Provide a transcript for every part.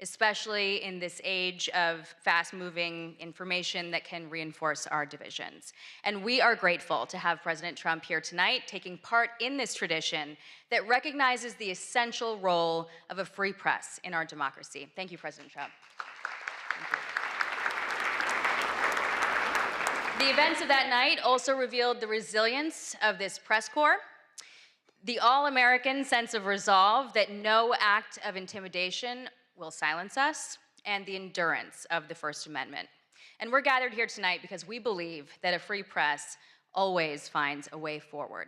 especially in this age of fast-moving information that can reinforce our divisions. And we are grateful to have President Trump here tonight, taking part in this tradition that recognizes the essential role of a free press in our democracy. Thank you, President Trump. Thank you. The events of that night also revealed the resilience of this press corps, the all-American sense of resolve that no act of intimidation will silence us, and the endurance of the First Amendment. And we're gathered here tonight because we believe that a free press always finds a way forward.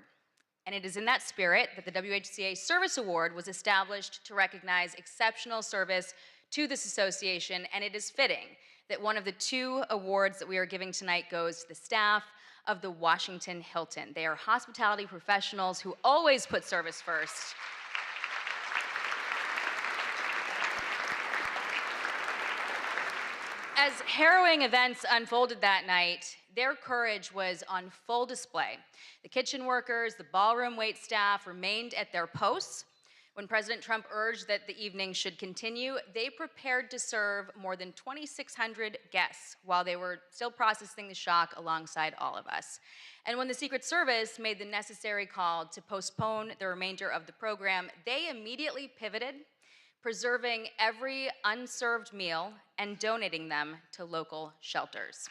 And it is in that spirit that the WHCA Service Award was established to recognize exceptional service to this association, and it is fitting that one of the 2 awards that we are giving tonight goes to the staff of the Washington Hilton. They are hospitality professionals who always put service first. As harrowing events unfolded that night, their courage was on full display. The kitchen workers, the ballroom wait staff remained at their posts. When President Trump urged that the evening should continue, they prepared to serve more than 2,600 guests while they were still processing the shock alongside all of us. And when the Secret Service made the necessary call to postpone the remainder of the program, they immediately pivoted, preserving every unserved meal and donating them to local shelters.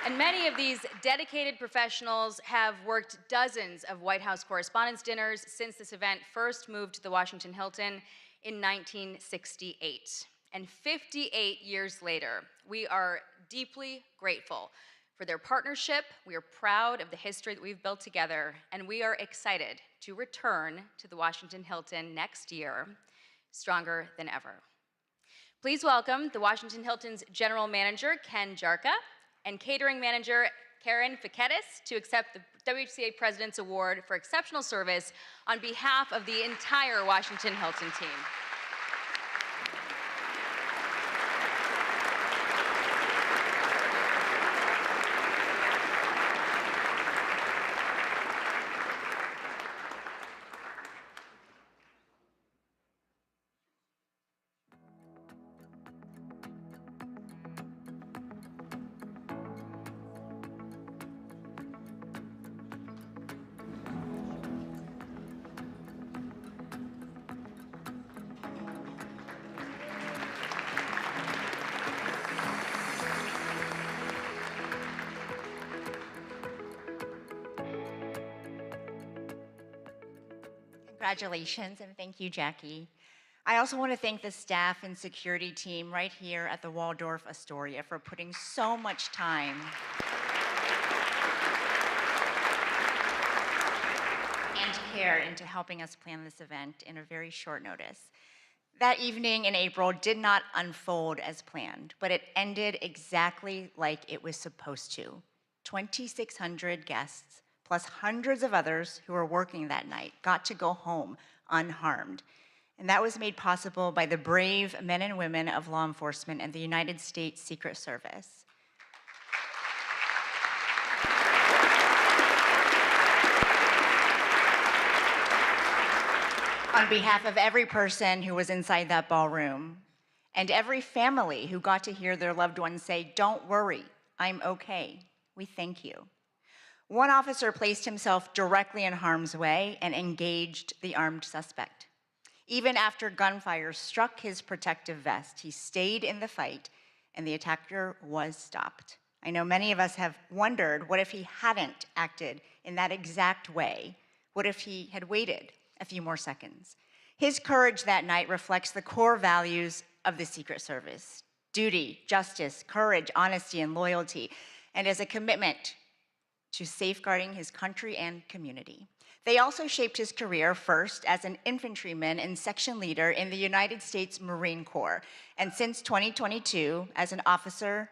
And many of these dedicated professionals have worked dozens of White House Correspondents' Dinners since this event first moved to the Washington Hilton in 1968. And 58 years later, we are deeply grateful for their partnership. We are proud of the history that we've built together, and we are excited to return to the Washington Hilton next year, stronger than ever. Please welcome the Washington Hilton's General Manager, Ken Jarka, and Catering Manager, Karen Fiketis, to accept the WHCA President's Award for Exceptional Service on behalf of the entire Washington Hilton team. Congratulations, and thank you, Jackie. I also want to thank the staff and security team right here at the Waldorf Astoria for putting so much time and care into helping us plan this event in a very short notice. That evening in April did not unfold as planned, but it ended exactly like it was supposed to. 2,600 guests, plus hundreds of others who were working that night, got to go home unharmed. And that was made possible by the brave men and women of law enforcement and the United States Secret Service. On behalf of every person who was inside that ballroom, and every family who got to hear their loved ones say, "Don't worry, I'm okay," we thank you. One officer placed himself directly in harm's way and engaged the armed suspect. Even after gunfire struck his protective vest, he stayed in the fight, and the attacker was stopped. I know many of us have wondered, what if he hadn't acted in that exact way? What if he had waited a few more seconds? His courage that night reflects the core values of the Secret Service: duty, justice, courage, honesty, and loyalty, and as a commitment to safeguarding his country and community. They also shaped his career, first as an infantryman and section leader in the United States Marine Corps, and since 2022 as an officer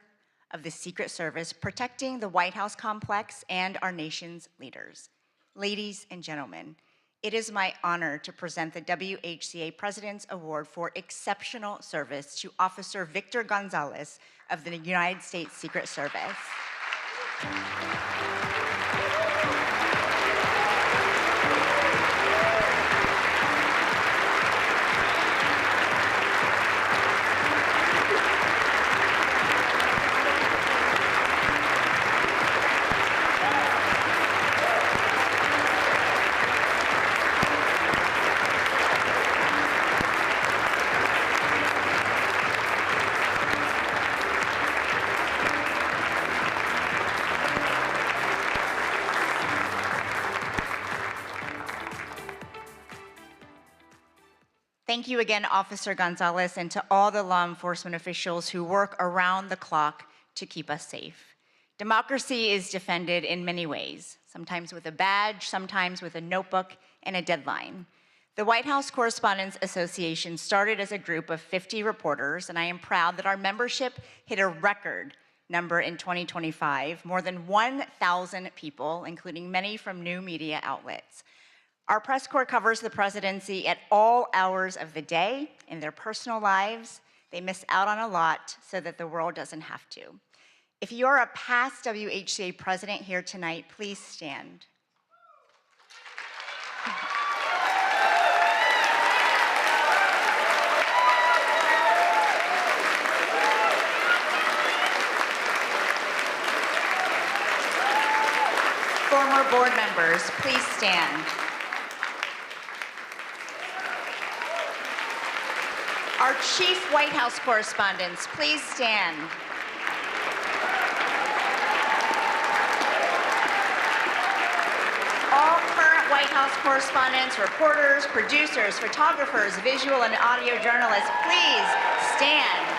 of the Secret Service, protecting the White House complex and our nation's leaders. Ladies and gentlemen, it is my honor to present the WHCA President's Award for Exceptional Service to Officer Victor Gonzalez of the United States Secret Service. Thank you again, Officer Gonzalez, and to all the law enforcement officials who work around the clock to keep us safe. Democracy is defended in many ways, sometimes with a badge, sometimes with a notebook and a deadline. The White House Correspondents Association started as a group of 50 reporters, and I am proud that our membership hit a record number in 2025, more than 1,000 people, including many from new media outlets. Our press corps covers the presidency at all hours of the day in their personal lives. They miss out on a lot so that the world doesn't have to. If you're a past WHCA president here tonight, please stand. Former board members, please stand. Our chief White House correspondents, please stand. All current White House correspondents, reporters, producers, photographers, visual and audio journalists, please stand.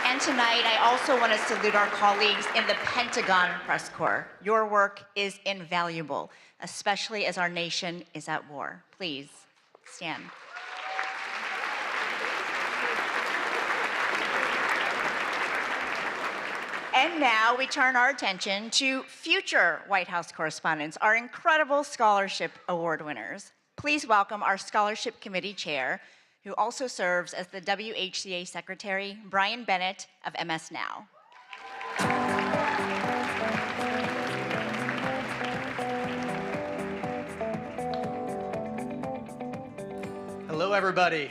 And tonight, I also want to salute our colleagues in the Pentagon Press Corps. Your work is invaluable, especially as our nation is at war. Please stand. And now we turn our attention to future White House correspondents, our incredible scholarship award winners. Please welcome our Scholarship Committee Chair, who also serves as the WHCA Secretary, Brian Bennett of MS Now. Hello, everybody.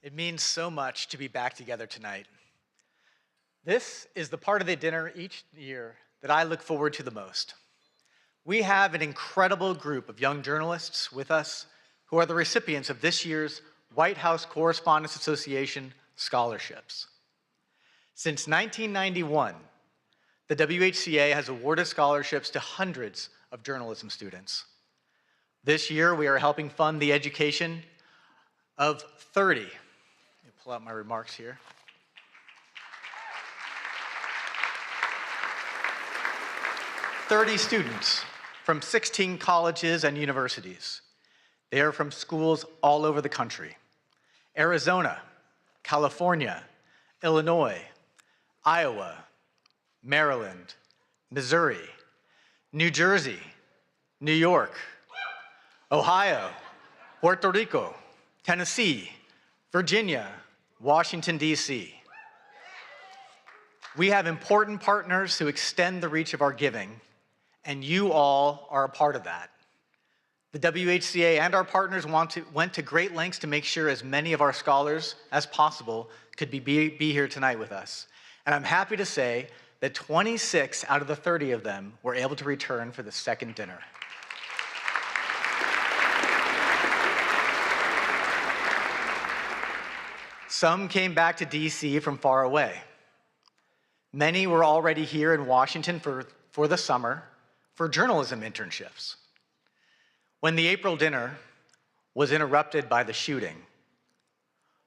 It means so much to be back together tonight. This is the part of the dinner each year that I look forward to the most. We have an incredible group of young journalists with us who are the recipients of this year's White House Correspondents Association scholarships. Since 1991, the WHCA has awarded scholarships to hundreds of journalism students. This year, we are helping fund the education of 30. Let me pull out my remarks here. 30 students from 16 colleges and universities. They are from schools all over the country: Arizona, California, Illinois, Iowa, Maryland, Missouri, New Jersey, New York, Ohio, Puerto Rico, Tennessee, Virginia, Washington, D.C. We have important partners who extend the reach of our giving, and you all are a part of that. The WHCA and our partners went to great lengths to make sure as many of our scholars as possible could be here tonight with us. And I'm happy to say that 26 out of the 30 of them were able to return for the second dinner. Some came back to DC from far away. Many were already here in Washington for the summer for journalism internships. When the April dinner was interrupted by the shooting,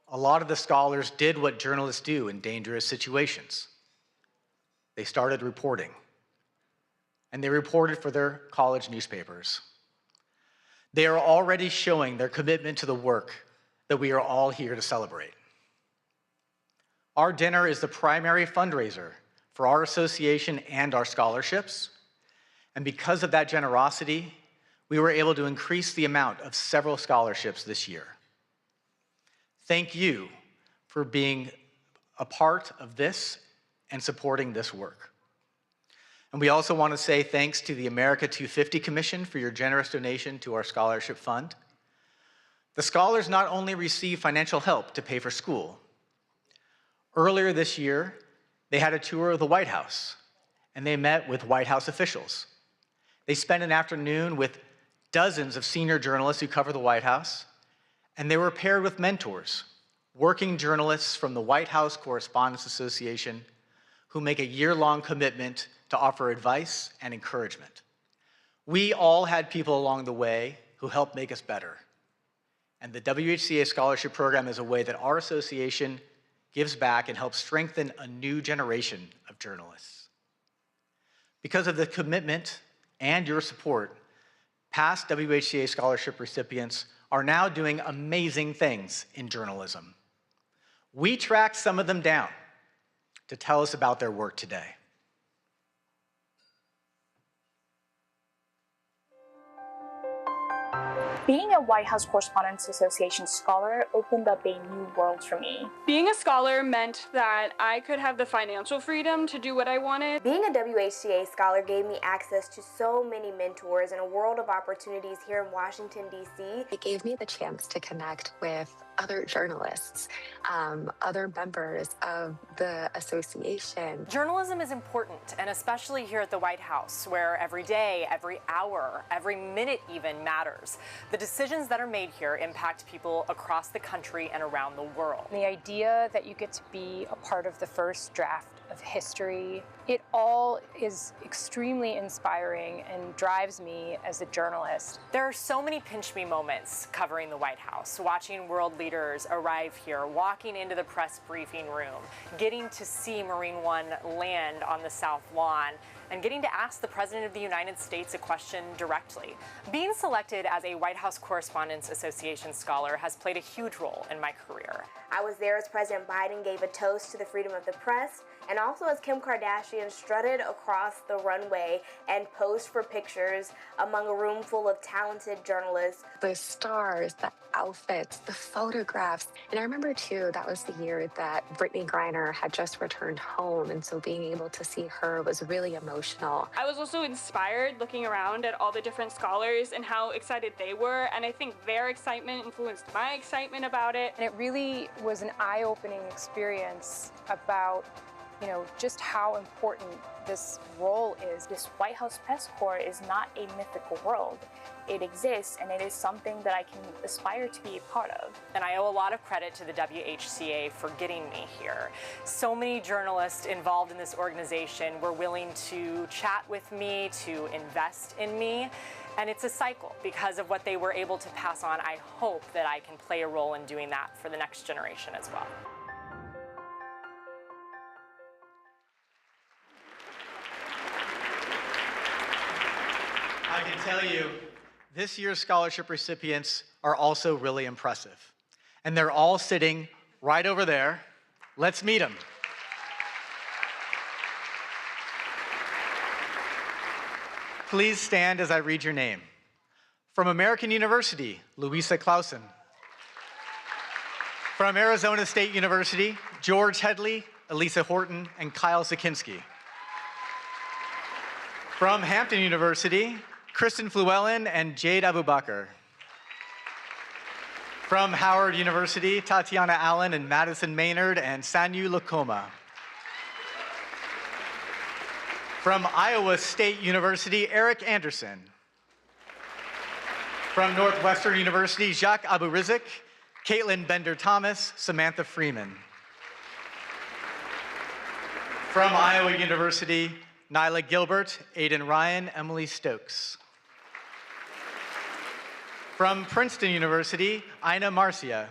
a lot of the scholars did what journalists do in dangerous situations. They started reporting, and they reported for their college newspapers. They are already showing their commitment to the work that we are all here to celebrate. Our dinner is the primary fundraiser for our association and our scholarships, and because of that generosity, we were able to increase the amount of several scholarships this year. Thank you for being a part of this and supporting this work. And we also want to say thanks to the America 250 Commission for your generous donation to our scholarship fund. The scholars not only receive financial help to pay for school. Earlier this year, they had a tour of the White House, and they met with White House officials. They spent an afternoon with dozens of senior journalists who cover the White House, and they were paired with mentors, working journalists from the White House Correspondents Association, who make a year-long commitment to offer advice and encouragement. We all had people along the way who helped make us better. And the WHCA Scholarship Program is a way that our association gives back and helps strengthen a new generation of journalists. Because of the commitment and your support, past WHCA Scholarship recipients are now doing amazing things in journalism. We tracked some of them down to tell us about their work today. Being a White House Correspondents Association scholar opened up a new world for me. Being a scholar meant that I could have the financial freedom to do what I wanted. Being a WHCA scholar gave me access to so many mentors and a world of opportunities here in Washington, D.C. It gave me the chance to connect with other journalists, other members of the association. Journalism is important, and especially here at the White House, where every day, every hour, every minute even matters. The decisions that are made here impact people across the country and around the world. The idea that you get to be a part of the first draft of history, it all is extremely inspiring and drives me as a journalist. There are so many pinch me moments covering the White House, watching world leaders arrive here, walking into the press briefing room, getting to see Marine One land on the South Lawn, and getting to ask the President of the United States a question directly. Being selected as a White House Correspondents Association scholar has played a huge role in my career. I was there as President Biden gave a toast to the freedom of the press, and also as Kim Kardashian strutted across the runway and posed for pictures among a room full of talented journalists. The stars, the outfits, the photographs. And I remember too, that was the year that Brittany Griner had just returned home. And so being able to see her was really emotional. I was also inspired looking around at all the different scholars and how excited they were. And I think their excitement influenced my excitement about it. And it really was an eye-opening experience about just how important this role is. This White House Press Corps is not a mythical world. It exists, and it is something that I can aspire to be a part of. And I owe a lot of credit to the WHCA for getting me here. So many journalists involved in this organization were willing to chat with me, to invest in me. And it's a cycle. Because of what they were able to pass on, I hope that I can play a role in doing that for the next generation as well. I can tell you, this year's scholarship recipients are also really impressive. And they're all sitting right over there. Let's meet them. Please stand as I read your name. From American University, Louisa Clausen. From Arizona State University, George Headley, Elisa Horton, and Kyle Sikinski. From Hampton University, Kristen Fluellen and Jade Abubakar. From Howard University, Tatiana Allen and Madison Maynard and Sanyu Lakoma. From Iowa State University, Eric Anderson. From Northwestern University, Jacques Aburizik, Caitlin Bender-Thomas, Samantha Freeman. From Iowa University, Nyla Gilbert, Aidan Ryan, Emily Stokes. From Princeton University, Ina Marcia.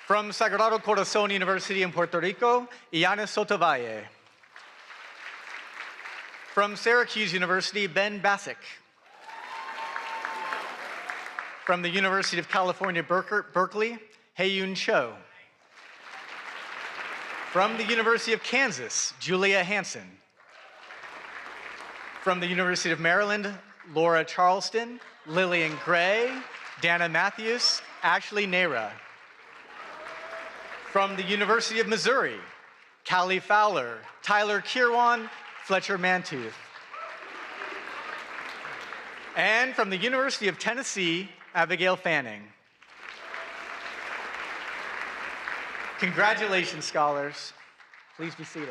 From Sagrado Corazon University in Puerto Rico, Iana Sotovalle. From Syracuse University, Ben Bassick. From the University of California, Berkeley, Hae-Yoon Cho. From the University of Kansas, Julia Hansen. From the University of Maryland, Laura Charleston, Lillian Gray, Dana Matthews, Ashley Nera. From the University of Missouri, Callie Fowler, Tyler Kirwan, Fletcher Mantooth. And from the University of Tennessee, Abigail Fanning. Congratulations, scholars. Please be seated.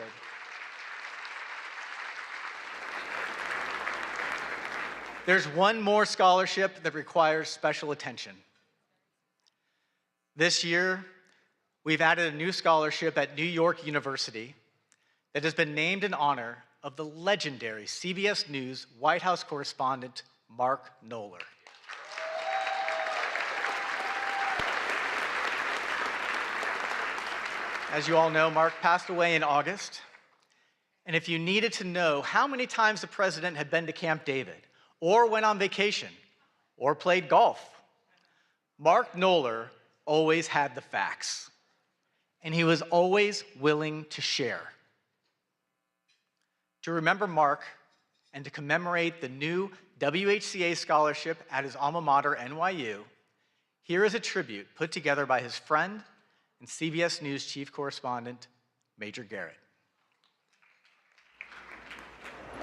There's one more scholarship that requires special attention. This year, we've added a new scholarship at New York University that has been named in honor of the legendary CBS News White House correspondent, Mark Knoller. As you all know, Mark passed away in August. And if you needed to know how many times the president had been to Camp David, or went on vacation, or played golf, Mark Knoller always had the facts. And he was always willing to share. To remember Mark and to commemorate the new WHCA scholarship at his alma mater, NYU, here is a tribute put together by his friend and CBS News chief correspondent, Major Garrett.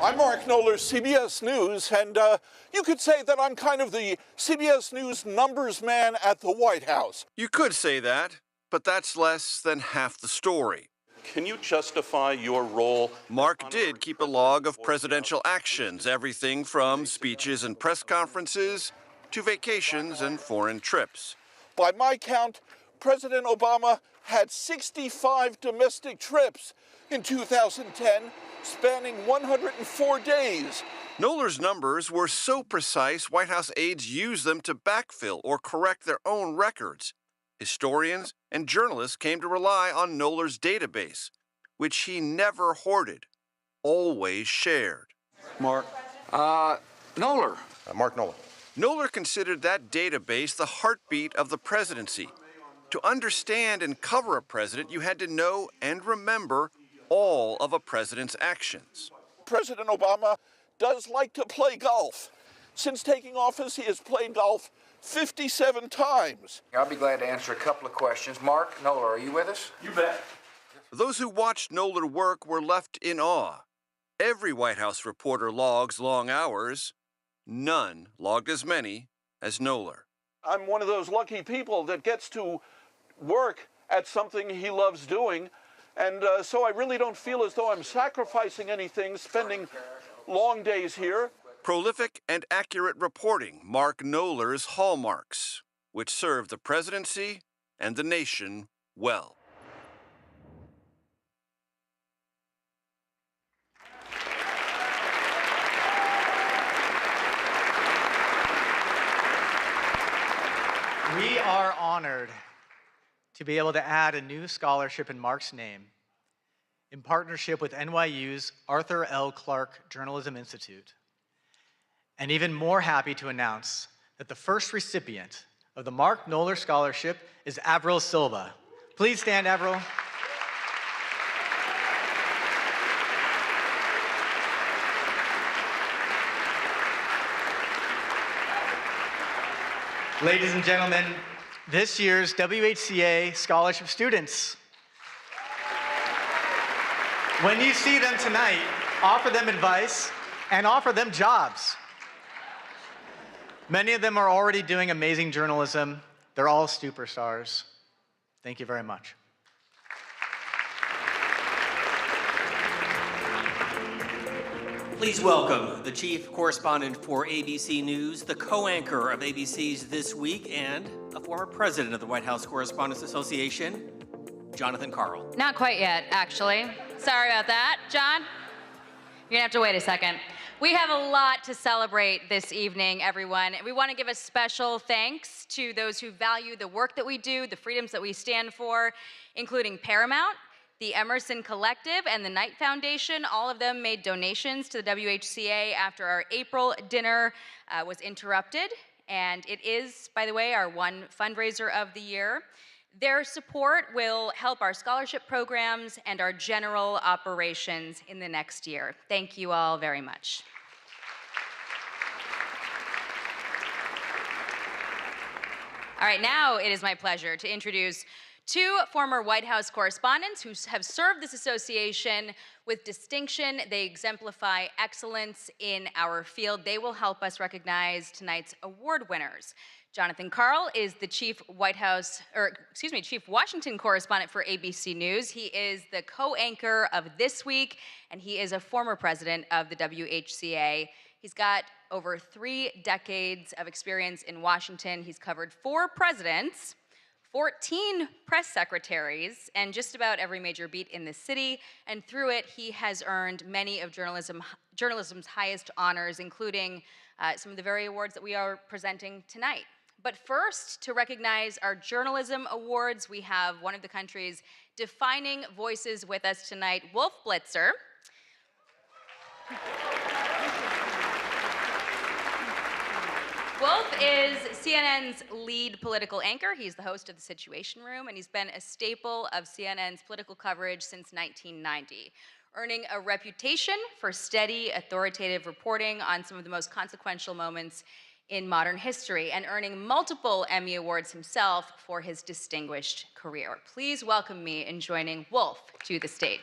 I'm Mark Knoller, CBS News, and you could say that I'm kind of the CBS News numbers man at the White House. You could say that, but that's less than half the story. Can you justify your role? Mark did keep a log of presidential actions, everything from speeches and press conferences to vacations and foreign trips. By my count, President Obama had 65 domestic trips in 2010, spanning 104 days. Knoller's numbers were so precise, White House aides used them to backfill or correct their own records. Historians and journalists came to rely on Knoller's database, which he never hoarded, always shared. Mark. Knoller. Mark Knoller. Knoller considered that database the heartbeat of the presidency. To understand and cover a president, you had to know and remember all of a president's actions. President Obama does like to play golf. Since taking office, he has played golf 57 times. I'll be glad to answer a couple of questions. Mark Knoller, are you with us? You bet. Those who watched Knoller work were left in awe. Every White House reporter logs long hours. None logged as many as Knoller. I'm one of those lucky people that gets to work at something he loves doing, and so I really don't feel as though I'm sacrificing anything, spending long days here. Prolific and accurate reporting, Mark Knoller's hallmarks, which served the presidency and the nation well. We are honored to be able to add a new scholarship in Mark's name in partnership with NYU's Arthur L. Clarke Journalism Institute. And even more happy to announce that the first recipient of the Mark Knoller Scholarship is Avril Silva. Please stand, Avril. Ladies and gentlemen, this year's WHCA Scholarship students. When you see them tonight, offer them advice and offer them jobs. Many of them are already doing amazing journalism. They're all superstars. Thank you very much. Please welcome the chief correspondent for ABC News, the co-anchor of ABC's This Week, and a former president of the White House Correspondents Association, Jonathan Karl. Not quite yet, actually. Sorry about that. John, you're gonna have to wait a second. We have a lot to celebrate this evening, everyone. We want to give a special thanks to those who value the work that we do, the freedoms that we stand for, including Paramount, the Emerson Collective, and the Knight Foundation. All of them made donations to the WHCA after our April dinner was interrupted. And it is, by the way, our one fundraiser of the year. Their support will help our scholarship programs and our general operations in the next year. Thank you all very much. All right, now it is my pleasure to introduce two former White House correspondents who have served this association with distinction. They exemplify excellence in our field. They will help us recognize tonight's award winners. Jonathan Karl is the chief Washington correspondent for ABC News. He is the co-anchor of This Week, and he is a former president of the WHCA. He's got over 3 decades of experience in Washington. He's covered 4 presidents, 14 press secretaries, and just about every major beat in the city, and through it, he has earned many of journalism's highest honors, including some of the very awards that we are presenting tonight. But first, to recognize our journalism awards, we have one of the country's defining voices with us tonight, Wolf Blitzer. Wolf is CNN's lead political anchor. He's the host of The Situation Room, and he's been a staple of CNN's political coverage since 1990, earning a reputation for steady, authoritative reporting on some of the most consequential moments in modern history, and earning multiple Emmy Awards himself for his distinguished career. Please welcome me in joining Wolf to the stage.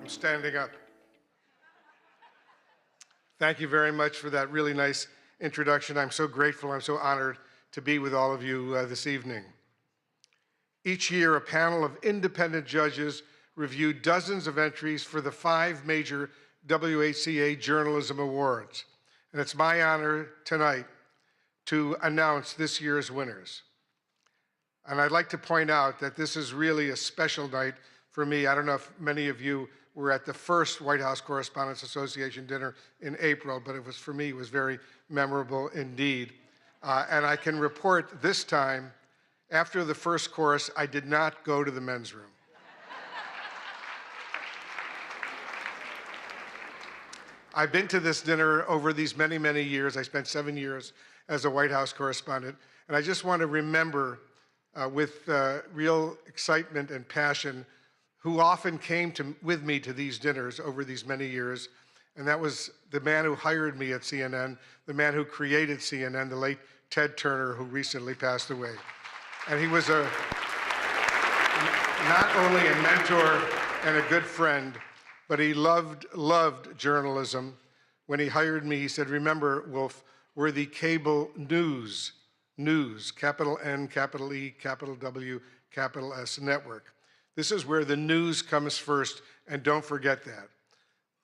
Standing up. Thank you very much for that really nice introduction. I'm so grateful, I'm so honored to be with all of you this evening. Each year, a panel of independent judges review dozens of entries for the 5 major WHCA Journalism Awards. And it's my honor tonight to announce this year's winners. And I'd like to point out that this is really a special night for me. I don't know if many of you were at the first White House Correspondents Association dinner in April, but it was, for me, it was very memorable indeed. And I can report this time, after the first course, I did not go to the men's room. I've been to this dinner over these many, many years. I spent 7 years as a White House correspondent, and I just want to remember with real excitement and passion who often came with me to these dinners over these many years, and that was the man who hired me at CNN, the man who created CNN, the late Ted Turner, who recently passed away. And he was not only a mentor and a good friend, but he loved journalism. When he hired me, he said, "Remember, Wolf, we're the cable news, capital N, capital E, capital W, capital S network. This is where the news comes first, and don't forget that.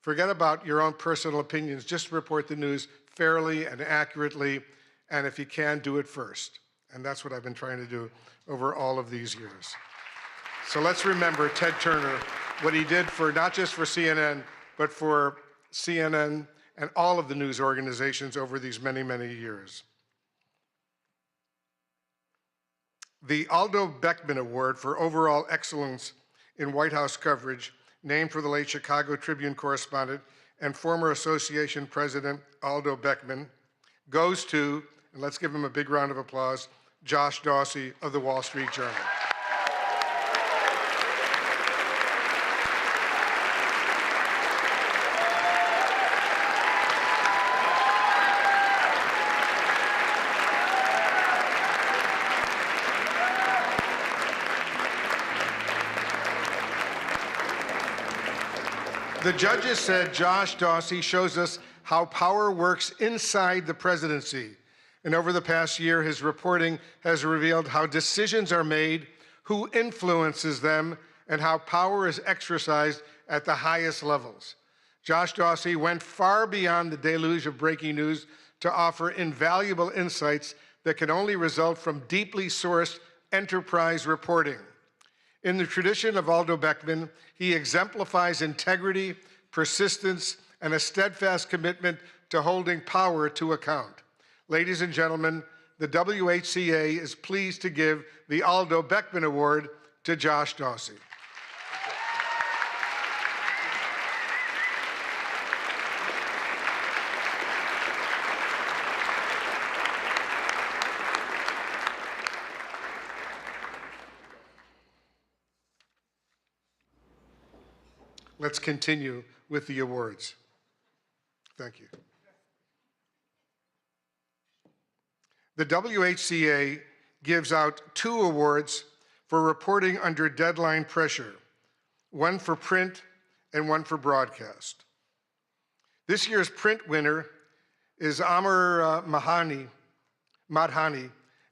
Forget about your own personal opinions. Just report the news fairly and accurately, and if you can, do it first." And that's what I've been trying to do over all of these years. So let's remember Ted Turner, what he did for not just for CNN, but for CNN and all of the news organizations over these many, many years. The Aldo Beckman Award for Overall Excellence in White House Coverage, named for the late Chicago Tribune correspondent and former association president Aldo Beckman, goes to, and let's give him a big round of applause, Josh Dawsey of the Wall Street Journal. The judges said Josh Dawsey shows us how power works inside the presidency. And over the past year, his reporting has revealed how decisions are made, who influences them, and how power is exercised at the highest levels. Josh Dawsey went far beyond the deluge of breaking news to offer invaluable insights that can only result from deeply sourced enterprise reporting. In the tradition of Aldo Beckman, he exemplifies integrity, persistence, and a steadfast commitment to holding power to account. Ladies and gentlemen, the WHCA is pleased to give the Aldo Beckman Award to Josh Dawsey. Let's continue with the awards. Thank you. The WHCA gives out 2 awards for reporting under deadline pressure, one for print and one for broadcast. This year's print winner is Amar Madhani,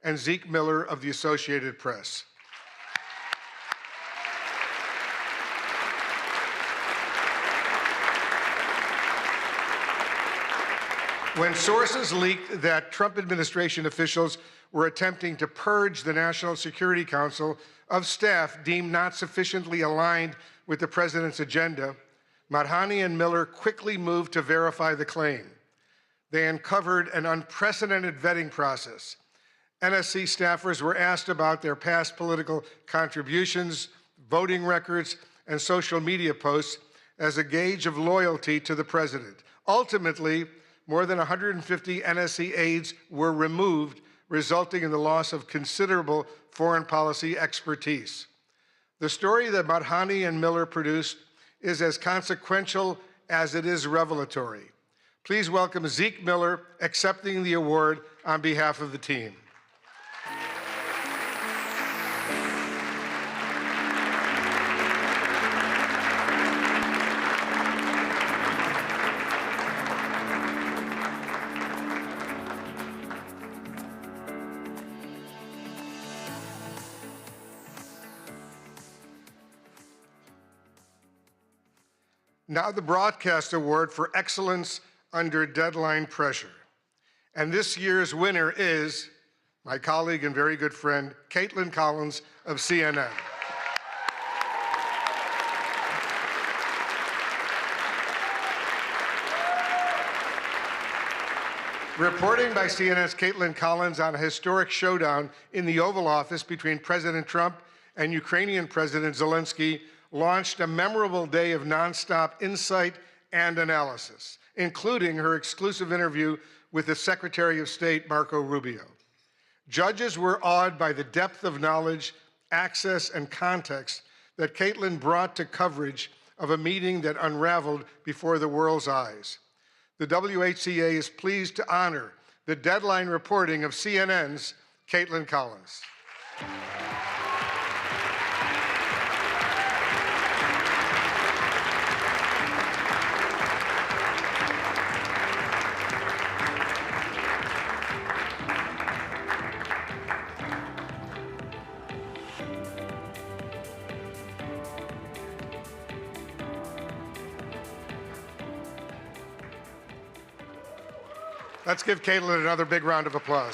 and Zeke Miller of the Associated Press. When sources leaked that Trump administration officials were attempting to purge the National Security Council of staff deemed not sufficiently aligned with the president's agenda, Madhani and Miller quickly moved to verify the claim. They uncovered an unprecedented vetting process. NSC staffers were asked about their past political contributions, voting records, and social media posts as a gauge of loyalty to the president. Ultimately, more than 150 NSC aides were removed, resulting in the loss of considerable foreign policy expertise. The story that Madhani and Miller produced is as consequential as it is revelatory. Please welcome Zeke Miller accepting the award on behalf of the team. Now the Broadcast Award for Excellence Under Deadline Pressure. And this year's winner is my colleague and very good friend, Kaitlan Collins of CNN. Reporting by CNN's Kaitlan Collins on a historic showdown in the Oval Office between President Trump and Ukrainian President Zelensky launched a memorable day of nonstop insight and analysis, including her exclusive interview with the Secretary of State, Marco Rubio. Judges were awed by the depth of knowledge, access, and context that Kaitlan brought to coverage of a meeting that unraveled before the world's eyes. The WHCA is pleased to honor the deadline reporting of CNN's Kaitlan Collins. Let's give Kaitlan another big round of applause.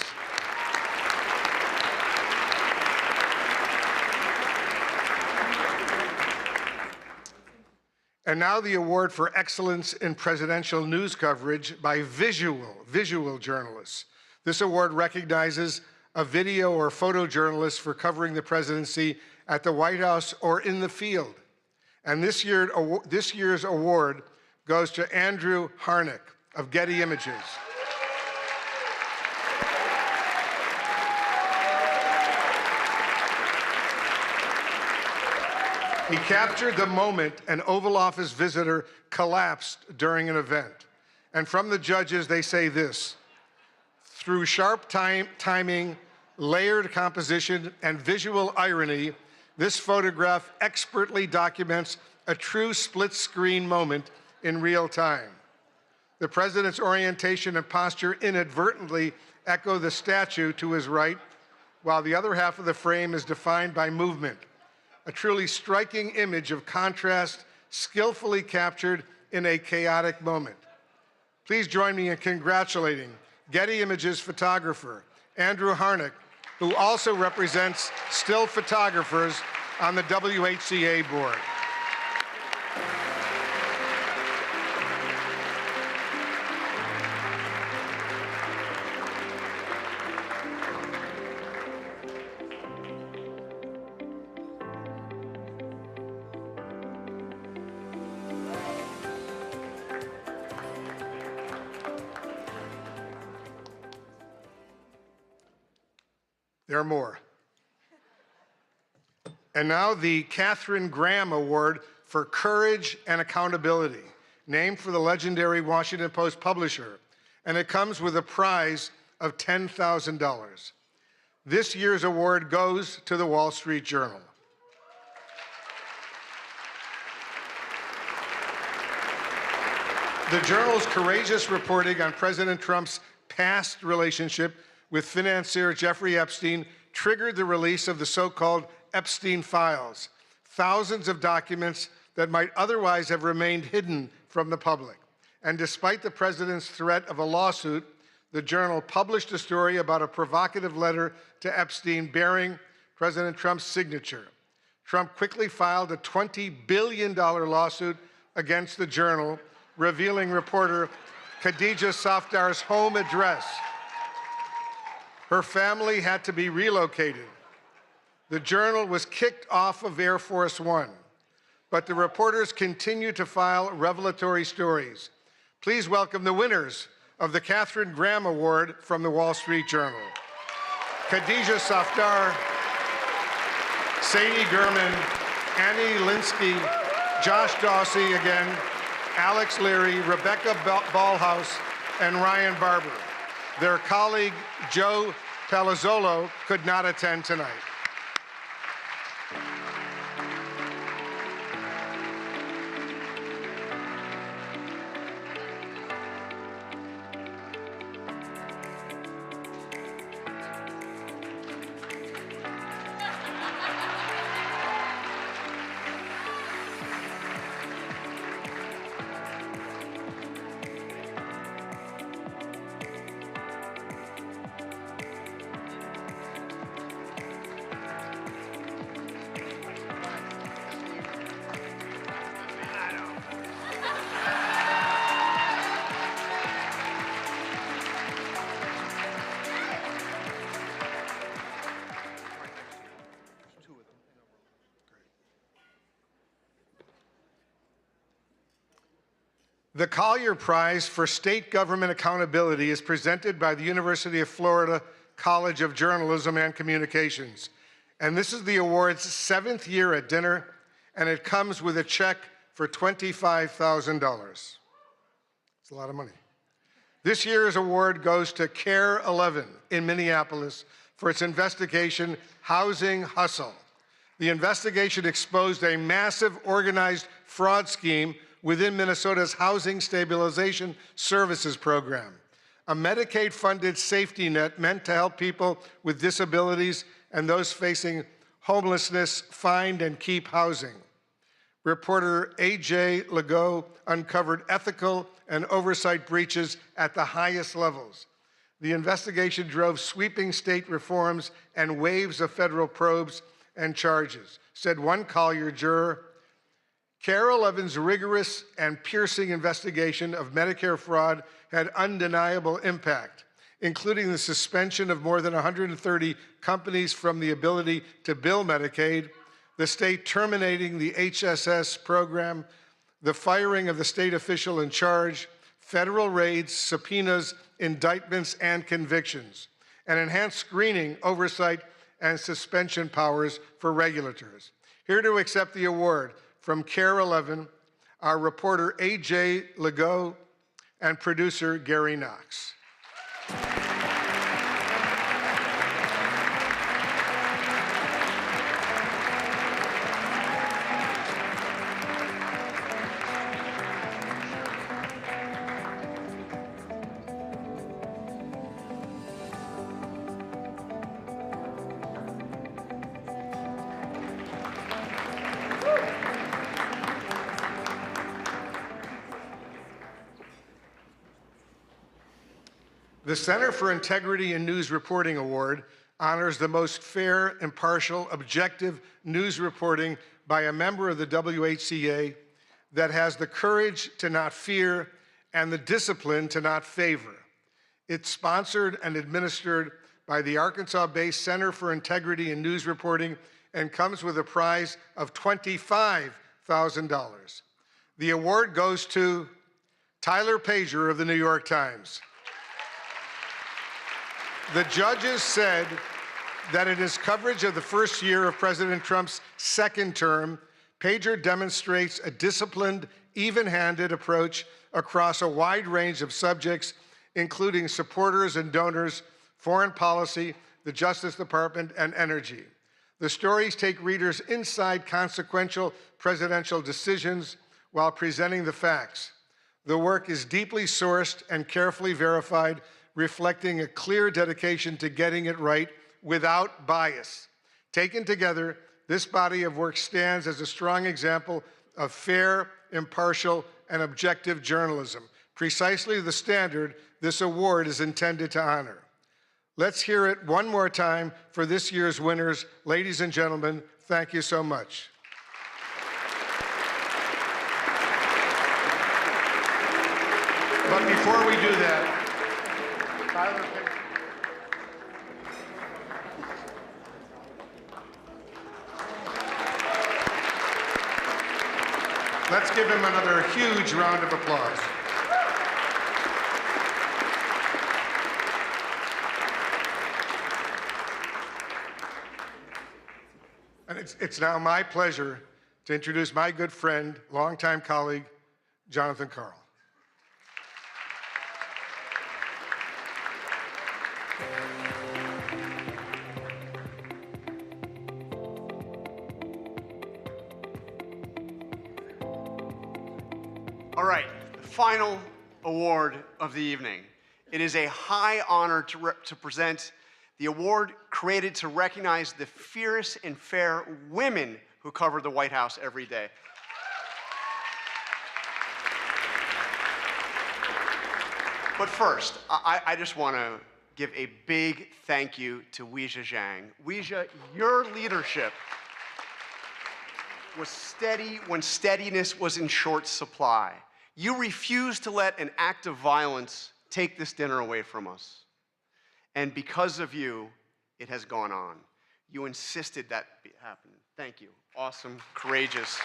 And now the award for excellence in presidential news coverage by visual journalists. This award recognizes a video or photojournalist for covering the presidency at the White House or in the field. And this year's award goes to Andrew Harnick of Getty Images. He captured the moment an Oval Office visitor collapsed during an event. And from the judges, they say this: through sharp timing, layered composition, and visual irony, this photograph expertly documents a true split-screen moment in real time. The president's orientation and posture inadvertently echo the statue to his right, while the other half of the frame is defined by movement. A truly striking image of contrast, skillfully captured in a chaotic moment. Please join me in congratulating Getty Images photographer Andrew Harnick, who also represents still photographers on the WHCA board. There are more. And now the Katharine Graham Award for Courage and Accountability, named for the legendary Washington Post publisher, and it comes with a prize of $10,000. This year's award goes to the Wall Street Journal. The Journal's courageous reporting on President Trump's past relationship with financier Jeffrey Epstein triggered the release of the so-called Epstein files, thousands of documents that might otherwise have remained hidden from the public. And despite the president's threat of a lawsuit, the Journal published a story about a provocative letter to Epstein bearing President Trump's signature. Trump quickly filed a $20 billion lawsuit against the Journal, revealing reporter Khadija Safdar's home address. Her family had to be relocated. The Journal was kicked off of Air Force One, but the reporters continue to file revelatory stories. Please welcome the winners of the Katharine Graham Award from the Wall Street Journal. Khadija Safdar, Sadie Gurman, Annie Linsky, Josh Dawsey again, Alex Leary, Rebecca Ballhaus, and Ryan Barber. Their colleague, Joe Palazzolo, could not attend tonight. The Collier Prize for State Government Accountability is presented by the University of Florida College of Journalism and Communications. And this is the award's 7th year at dinner, and it comes with a check for $25,000. It's a lot of money. This year's award goes to CARE 11 in Minneapolis for its investigation, Housing Hustle. The investigation exposed a massive organized fraud scheme within Minnesota's Housing Stabilization Services Program, a Medicaid-funded safety net meant to help people with disabilities and those facing homelessness find and keep housing. Reporter A.J. Legault uncovered ethical and oversight breaches at the highest levels. The investigation drove sweeping state reforms and waves of federal probes and charges, said one Collier juror. CARE 11's rigorous and piercing investigation of Medicare fraud had undeniable impact, including the suspension of more than 130 companies from the ability to bill Medicaid, the state terminating the HSS program, the firing of the state official in charge, federal raids, subpoenas, indictments, and convictions, and enhanced screening, oversight, and suspension powers for regulators. Here to accept the award from CARE 11, our reporter A.J. Legault and producer Gary Knox. The Center for Integrity in News Reporting Award honors the most fair, impartial, objective news reporting by a member of the WHCA that has the courage to not fear and the discipline to not favor. It's sponsored and administered by the Arkansas-based Center for Integrity in News Reporting and comes with a prize of $25,000. The award goes to Tyler Pager of the New York Times. The judges said that in his coverage of the first year of President Trump's second term, Pager demonstrates a disciplined, even-handed approach across a wide range of subjects, including supporters and donors, foreign policy, the Justice Department, and energy. The stories take readers inside consequential presidential decisions while presenting the facts. The work is deeply sourced and carefully verified reflecting a clear dedication to getting it right without bias. Taken together, this body of work stands as a strong example of fair, impartial, and objective journalism, precisely the standard this award is intended to honor. Let's hear it one more time for this year's winners. Ladies and gentlemen, thank you so much. But before we do that, Tyler, let's give him another huge round of applause. And it's now my pleasure to introduce my good friend, longtime colleague, Jonathan Karl. All right, the final award of the evening. It is a high honor to present the award created to recognize the fierce and fair women who cover the White House every day. But first, I just want to give a big thank you to Weijia Zhang. Weijia, your leadership was steady when steadiness was in short supply. You refused to let an act of violence take this dinner away from us. And because of you, it has gone on. You insisted that happen. Thank you. Awesome, courageous.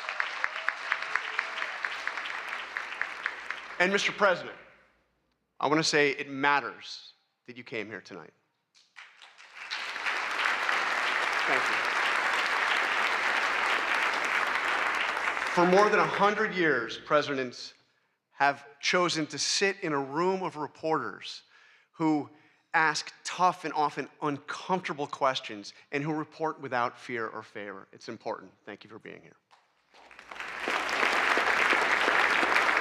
And Mr. President, I want to say it matters that you came here tonight. Thank you. For more than 100 years, presidents have chosen to sit in a room of reporters who ask tough and often uncomfortable questions and who report without fear or favor. It's important. Thank you for being here.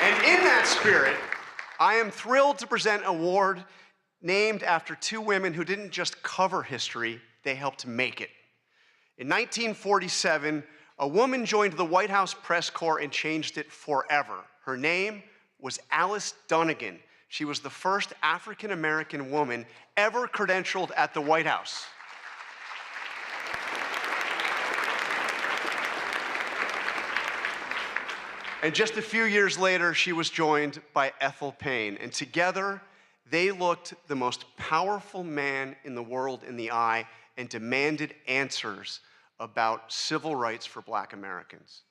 And in that spirit, I am thrilled to present an award named after two women who didn't just cover history, they helped make it. In 1947, a woman joined the White House press corps and changed it forever. Her name was Alice Dunnigan. She was the first African-American woman ever credentialed at the White House. And just a few years later, she was joined by Ethel Payne, and together they looked the most powerful man in the world in the eye and demanded answers about civil rights for Black Americans.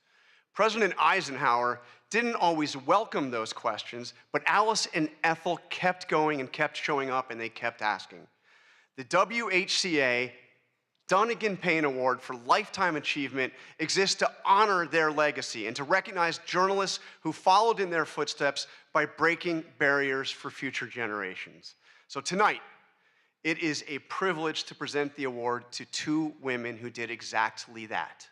President Eisenhower didn't always welcome those questions, but Alice and Ethel kept going and kept showing up, and they kept asking. The WHCA Dunnigan Payne Award for Lifetime Achievement exists to honor their legacy and to recognize journalists who followed in their footsteps by breaking barriers for future generations. So tonight, it is a privilege to present the award to two women who did exactly that.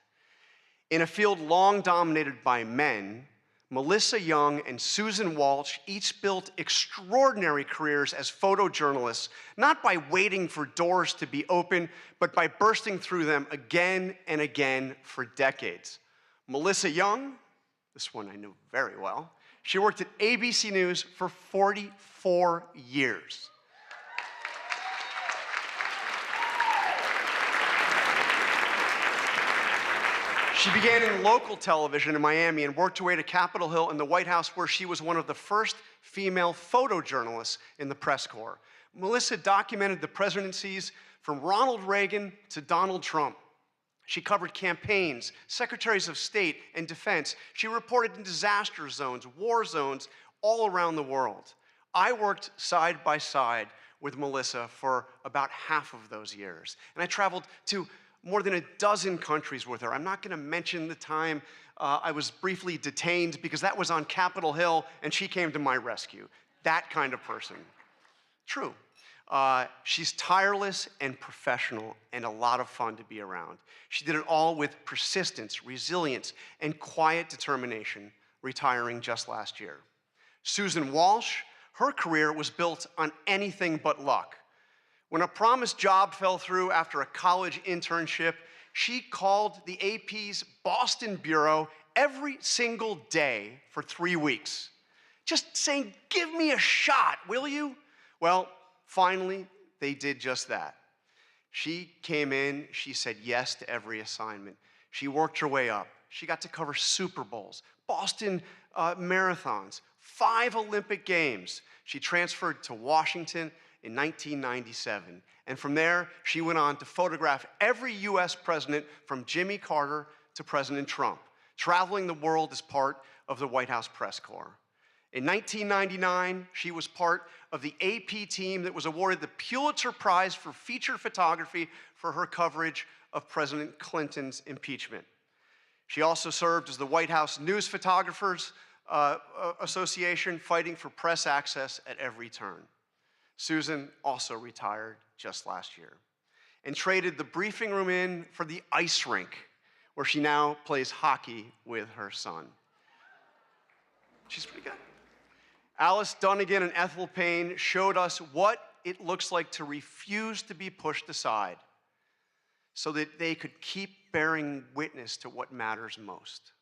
In a field long dominated by men, Melissa Young and Susan Walsh each built extraordinary careers as photojournalists, not by waiting for doors to be open, but by bursting through them again and again for decades. Melissa Young, this one I knew very well, she worked at ABC News for 44 years. She began in local television in Miami and worked her way to Capitol Hill in the White House, where she was one of the first female photojournalists in the press corps. Melissa documented the presidencies from Ronald Reagan to Donald Trump. She covered campaigns, secretaries of state, and defense. She reported in disaster zones, war zones, all around the world. I worked side by side with Melissa for about half of those years, and I traveled to more than a dozen countries with her. I'm not gonna mention the time I was briefly detained because that was on Capitol Hill and she came to my rescue. That kind of person. True. She's tireless and professional and a lot of fun to be around. She did it all with persistence, resilience, and quiet determination, retiring just last year. Susan Walsh, Her career was built on anything but luck. When a promised job fell through after a college internship, she called the AP's Boston bureau every single day for 3 weeks, just saying, "Give me a shot, will you?" Well, finally, they did just that. She came in, she said yes to every assignment. She worked her way up. She got to cover Super Bowls, Boston marathons, 5 Olympic Games. She transferred to Washington in 1997. And from there, she went on to photograph every US president from Jimmy Carter to President Trump, traveling the world as part of the White House Press Corps. In 1999, she was part of the AP team that was awarded the Pulitzer Prize for feature photography for her coverage of President Clinton's impeachment. She also served as the White House News Photographers Association, fighting for press access at every turn. Susan also retired just last year and traded the briefing room in for the ice rink, where she now plays hockey with her son. She's pretty good. Alice Dunnigan and Ethel Payne showed us what it looks like to refuse to be pushed aside so that they could keep bearing witness to what matters most.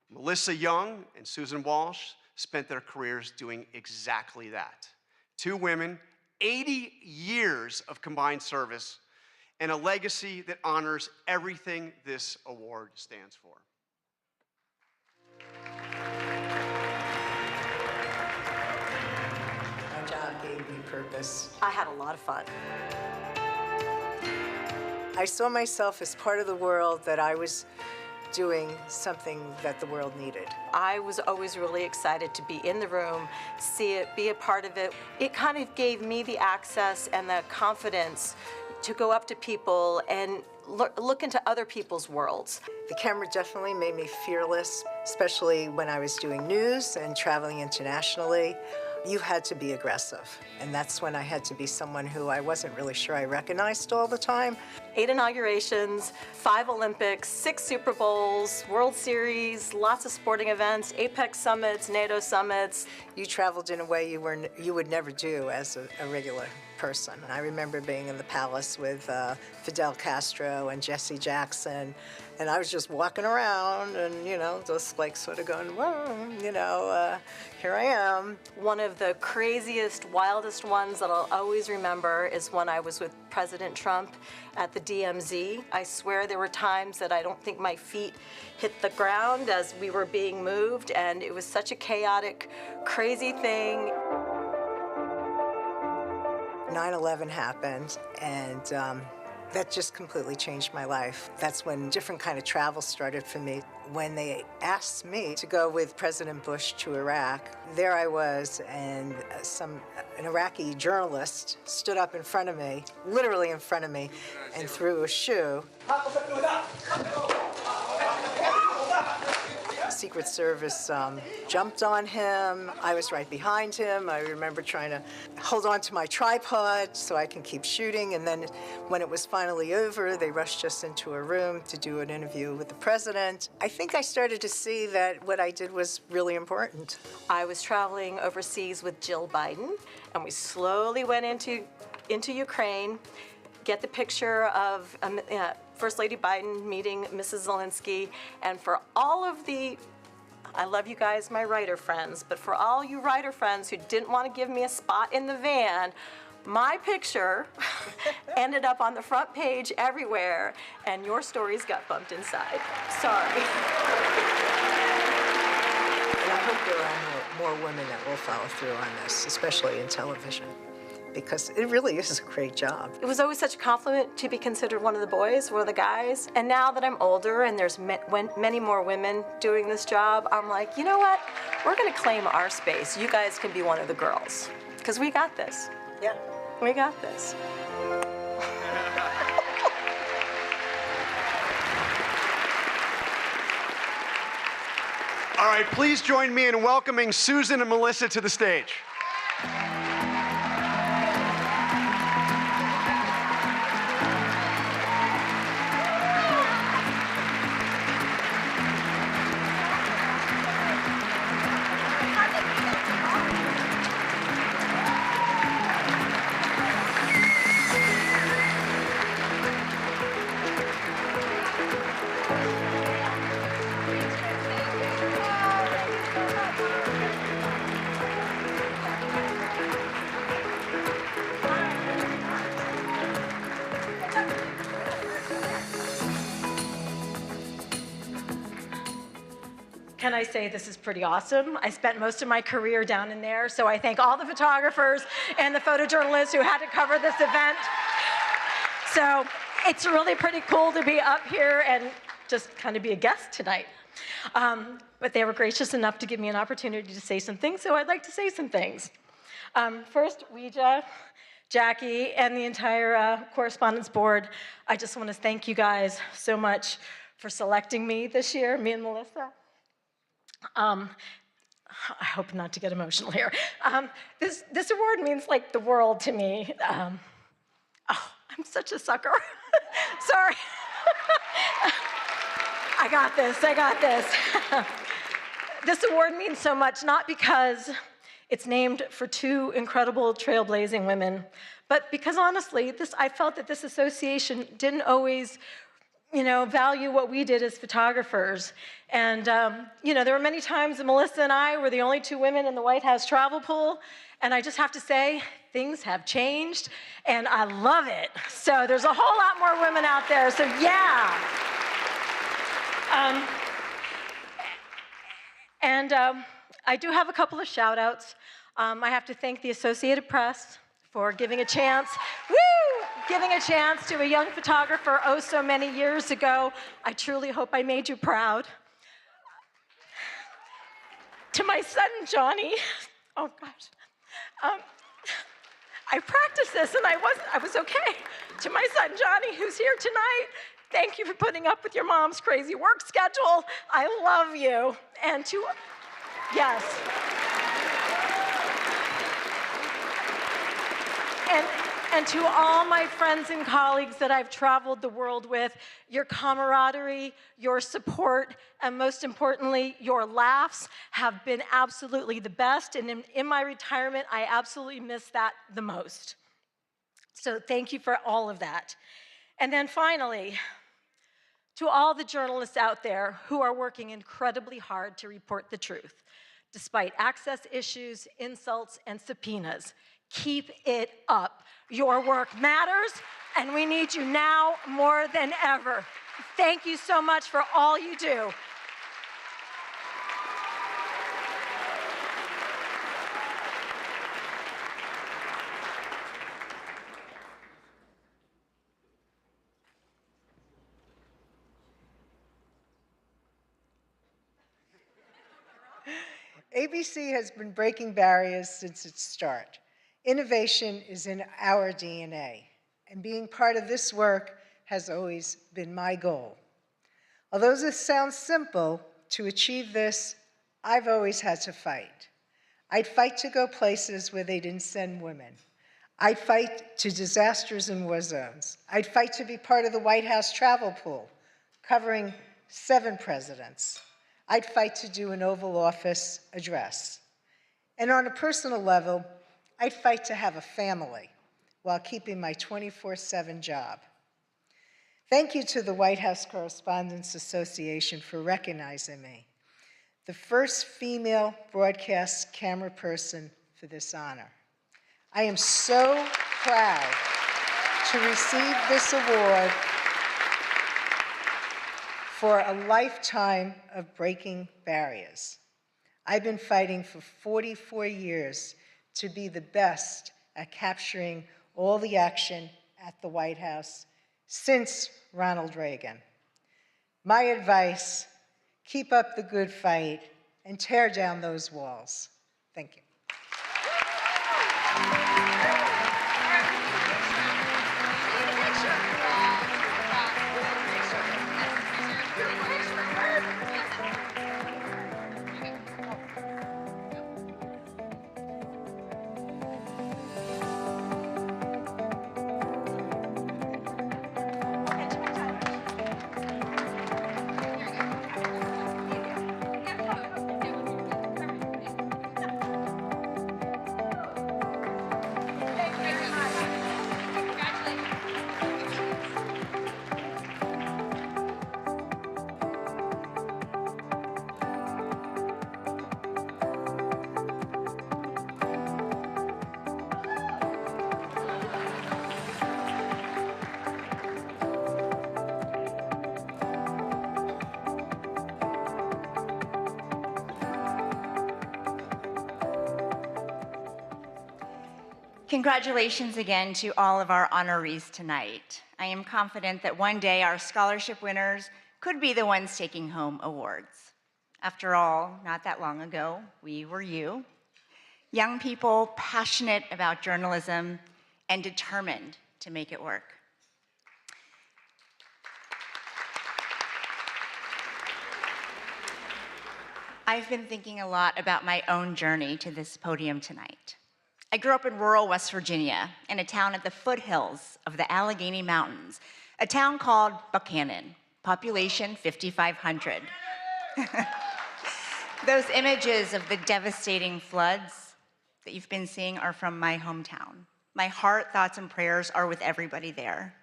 Melissa Young and Susan Walsh spent their careers doing exactly that. 2 women, 80 years of combined service, and a legacy that honors everything this award stands for. My job gave me purpose. I had a lot of fun. I saw myself as part of the world, that I was doing something that the world needed. I was always really excited to be in the room, see it, be a part of it. It kind of gave me the access and the confidence to go up to people and look into other people's worlds. The camera definitely made me fearless, especially when I was doing news and traveling internationally. You had to be aggressive, and that's when I had to be someone who I wasn't really sure I recognized all the time. 8 inaugurations, 5 Olympics, 6 Super Bowls, World Series, lots of sporting events, APEC summits, NATO summits. You traveled in a way you would never do as a regular person. I remember being in the palace with Fidel Castro and Jesse Jackson, and I was just walking around and, just like sort of going, whoa, here I am. One of the craziest, wildest ones that I'll always remember is when I was with President Trump at the DMZ. I swear there were times that I don't think my feet hit the ground as we were being moved, and it was such a chaotic, crazy thing. 9/11 happened, and that just completely changed my life. That's when different kind of travel started for me. When they asked me to go with President Bush to Iraq, there I was, and an Iraqi journalist stood up in front of me, literally in front of me, and threw a shoe. Secret Service jumped on him. I was right behind him. I remember trying to hold on to my tripod so I can keep shooting. And then when it was finally over, they rushed us into a room to do an interview with the president. I think I started to see that what I did was really important. I was traveling overseas with Jill Biden, and we slowly went into Ukraine, get the picture of First Lady Biden meeting Mrs. Zelensky, and for all of I love you guys, my writer friends, but for all you writer friends who didn't want to give me a spot in the van, my picture ended up on the front page everywhere, and your stories got bumped inside. Sorry. And I hope there are more women that will follow through on this, especially in television, because it really is a great job. It was always such a compliment to be considered one of the boys, one of the guys. And now that I'm older and there's many more women doing this job, I'm like, you know what? We're gonna claim our space. You guys can be one of the girls, because we got this. Yeah. We got this. All right, please join me in welcoming Susan and Melissa to the stage. can I say this is pretty awesome? I spent most of my career down in there, so I thank all the photographers and the photojournalists who had to cover this event. So it's really pretty cool to be up here and just kind of be a guest tonight. But they were gracious enough to give me an opportunity to say some things, so I'd like to say some things. First, Ouija, Jackie, and the entire Correspondence Board, I just want to thank you guys so much for selecting me this year, me and Melissa. I hope not to get emotional here. This award means like the world to me. Oh, I'm such a sucker. Sorry. I got this. This award means so much, not because it's named for two incredible trailblazing women, but because honestly, I felt that this association didn't always value what we did as photographers. And, there were many times that Melissa and I were the only two women in the White House travel pool, and I just have to say, things have changed, and I love it. So there's a whole lot more women out there, so yeah. I do have a couple of shout outs. I have to thank the Associated Press for giving a chance, to a young photographer oh so many years ago. I truly hope I made you proud. To my son, Johnny, oh gosh. I practiced this and I was okay. To my son, Johnny, who's here tonight, thank you for putting up with your mom's crazy work schedule. I love you. And yes. And to all my friends and colleagues that I've traveled the world with, your camaraderie, your support, and most importantly, your laughs have been absolutely the best. And in my retirement, I absolutely miss that the most. So thank you for all of that. And then finally, to all the journalists out there who are working incredibly hard to report the truth, despite access issues, insults, and subpoenas, keep it up. Your work matters, and we need you now more than ever. Thank you so much for all you do. ABC has been breaking barriers since its start. Innovation is in our DNA, and being part of this work has always been my goal. Although this sounds simple, to achieve this, I've always had to fight. I'd fight to go places where they didn't send women. I'd fight to disasters in war zones. I'd fight to be part of the White House travel pool, covering 7 presidents. I'd fight to do an Oval Office address. And on a personal level, I'd fight to have a family while keeping my 24/7 job. Thank you to the White House Correspondents Association for recognizing me, the first female broadcast camera person for this honor. I am so proud to receive this award for a lifetime of breaking barriers. I've been fighting for 44 years to be the best at capturing all the action at the White House since Ronald Reagan. My advice, keep up the good fight and tear down those walls. Thank you. Congratulations again to all of our honorees tonight. I am confident that one day our scholarship winners could be the ones taking home awards. After all, not that long ago, we were you. Young people passionate about journalism and determined to make it work. I've been thinking a lot about my own journey to this podium tonight. I grew up in rural West Virginia, in a town at the foothills of the Allegheny Mountains, a town called Buchanan, population 5,500. Those images of the devastating floods that you've been seeing are from my hometown. My heart, thoughts, and prayers are with everybody there.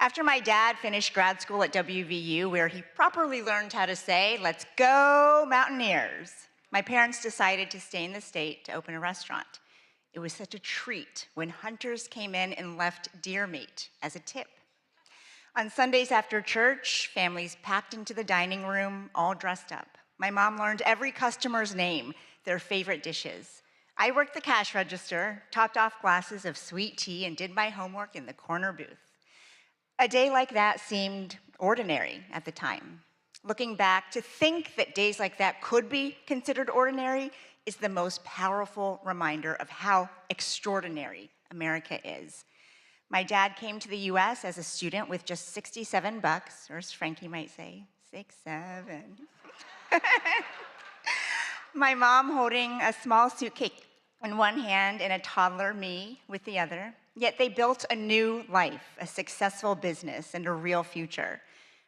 After my dad finished grad school at WVU, where he properly learned how to say, "Let's go Mountaineers," my parents decided to stay in the state to open a restaurant. It was such a treat when hunters came in and left deer meat as a tip. On Sundays after church, families packed into the dining room, all dressed up. My mom learned every customer's name, their favorite dishes. I worked the cash register, topped off glasses of sweet tea, and did my homework in the corner booth. A day like that seemed ordinary at the time. Looking back, to think that days like that could be considered ordinary is the most powerful reminder of how extraordinary America is. My dad came to the US as a student with just $67, or as Frankie might say, 6-7. My mom holding a small suitcase in one hand and a toddler, me, with the other. Yet they built a new life, a successful business, and a real future.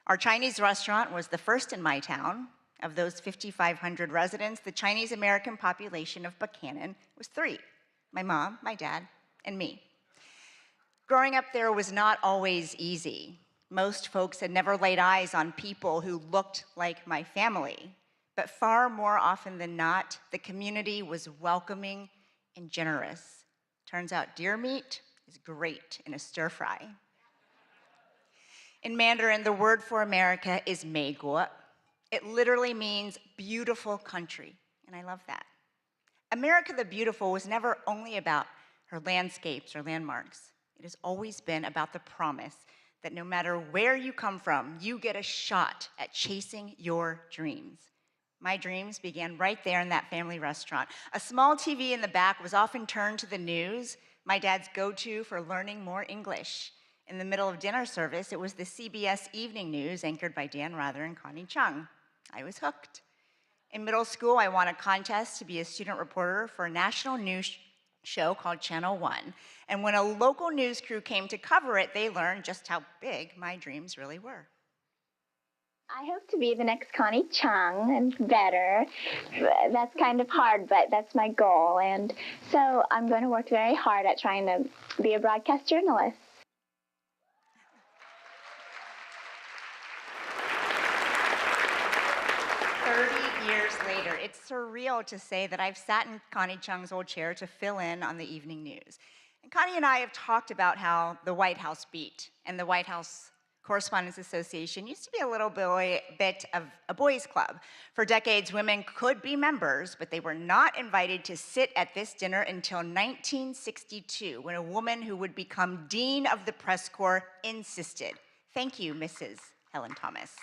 Our Chinese restaurant was the first in my town. Of those 5,500 residents, the Chinese American population of Buchanan was 3, my mom, my dad, and me. Growing up there was not always easy. Most folks had never laid eyes on people who looked like my family, but far more often than not, the community was welcoming and generous. Turns out deer meat is great in a stir fry. In Mandarin, the word for America is Meiguo. It literally means beautiful country, and I love that. America the Beautiful was never only about her landscapes or landmarks. It has always been about the promise that no matter where you come from, you get a shot at chasing your dreams. My dreams began right there in that family restaurant. A small TV in the back was often turned to the news, my dad's go-to for learning more English. In the middle of dinner service, it was the CBS Evening News, anchored by Dan Rather and Connie Chung. I was hooked. In middle school, I won a contest to be a student reporter for a national news show called Channel 1. And when a local news crew came to cover it, they learned just how big my dreams really were. I hope to be the next Connie Chung and better. That's kind of hard, but that's my goal. And so I'm going to work very hard at trying to be a broadcast journalist. Years later, it's surreal to say that I've sat in Connie Chung's old chair to fill in on the evening news. And Connie and I have talked about how the White House beat and the White House Correspondents Association used to be a little bit of a boys' club. For decades, women could be members, but they were not invited to sit at this dinner until 1962, when a woman who would become Dean of the Press Corps insisted. Thank you, Mrs. Helen Thomas.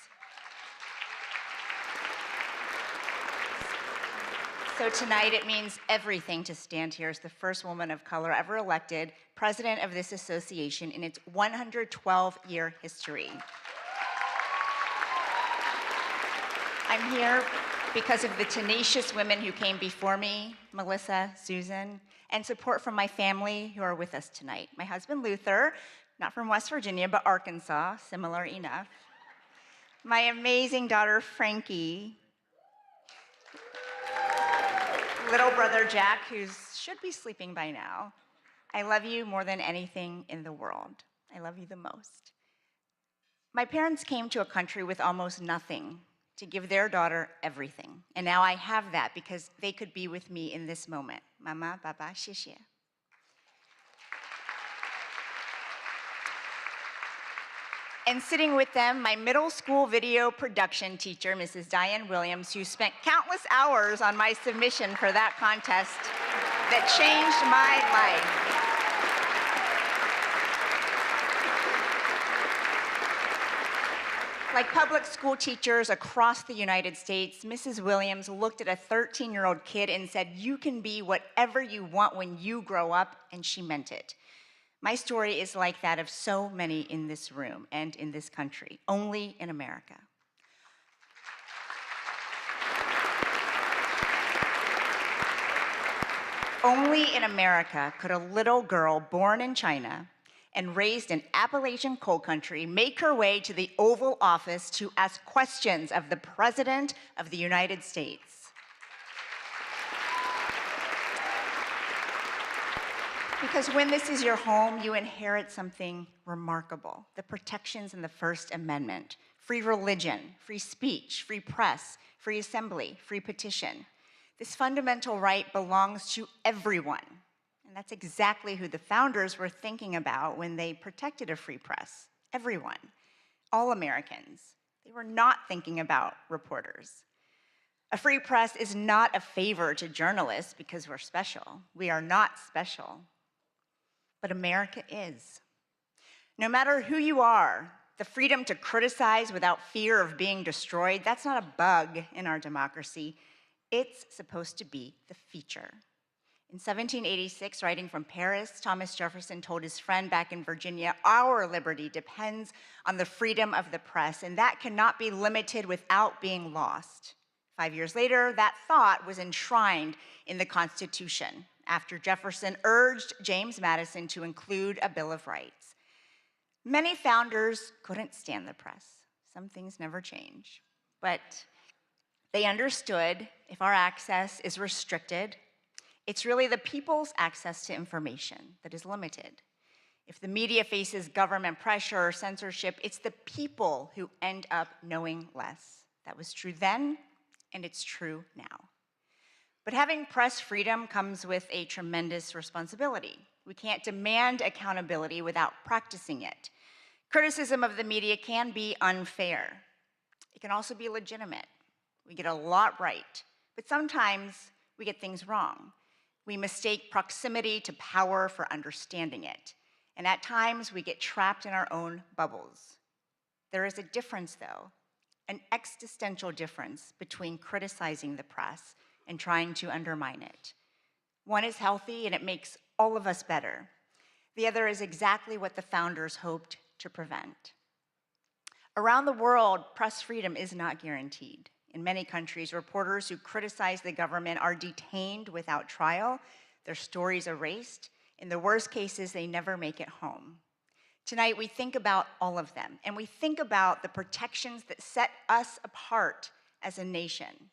So tonight it means everything to stand here as the first woman of color ever elected president of this association in its 112-year history. I'm here because of the tenacious women who came before me, Melissa, Susan, and support from my family who are with us tonight. My husband, Luther, not from West Virginia, but Arkansas, similar enough. My amazing daughter, Frankie. Little brother Jack, who should be sleeping by now. I love you more than anything in the world. I love you the most. My parents came to a country with almost nothing to give their daughter everything. And now I have that because they could be with me in this moment. Mama, Baba, Xie. And sitting with them, my middle school video production teacher, Mrs. Diane Williams, who spent countless hours on my submission for that contest that changed my life. Like public school teachers across the United States, Mrs. Williams looked at a 13-year-old kid and said, "You can be whatever you want when you grow up," and she meant it. My story is like that of so many in this room and in this country, only in America. Only in America could a little girl born in China and raised in Appalachian coal country make her way to the Oval Office to ask questions of the President of the United States. Because when this is your home, you inherit something remarkable: the protections in the First Amendment: free religion, free speech, free press, free assembly, free petition. This fundamental right belongs to everyone. And that's exactly who the founders were thinking about when they protected a free press. Everyone, all Americans. They were not thinking about reporters. A free press is not a favor to journalists because we're special. We are not special. But America is. No matter who you are, the freedom to criticize without fear of being destroyed, that's not a bug in our democracy. It's supposed to be the feature. In 1786, writing from Paris, Thomas Jefferson told his friend back in Virginia, "Our liberty depends on the freedom of the press, and that cannot be limited without being lost." 5 years later, that thought was enshrined in the Constitution after Jefferson urged James Madison to include a Bill of Rights. Many founders couldn't stand the press. Some things never change. But they understood if our access is restricted, it's really the people's access to information that is limited. If the media faces government pressure or censorship, it's the people who end up knowing less. That was true then, and it's true now. But having press freedom comes with a tremendous responsibility. We can't demand accountability without practicing it. Criticism of the media can be unfair. It can also be legitimate. We get a lot right, but sometimes we get things wrong. We mistake proximity to power for understanding it. And at times, we get trapped in our own bubbles. There is a difference, though, an existential difference between criticizing the press and trying to undermine it. One is healthy, and it makes all of us better. The other is exactly what the founders hoped to prevent. Around the world, press freedom is not guaranteed. In many countries, reporters who criticize the government are detained without trial, their stories erased. In the worst cases, they never make it home. Tonight, we think about all of them, and we think about the protections that set us apart as a nation.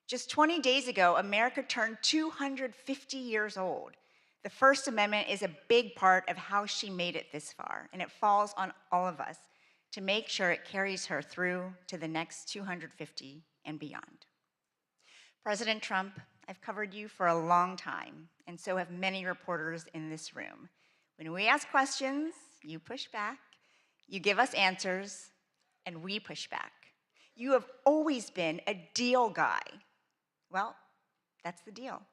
Just 20 days ago, America turned 250 years old. The First Amendment is a big part of how she made it this far, and it falls on all of us to make sure it carries her through to the next 250 and beyond. President Trump, I've covered you for a long time, and so have many reporters in this room. When we ask questions, you push back, you give us answers, and we push back. You have always been a deal guy. Well, that's the deal.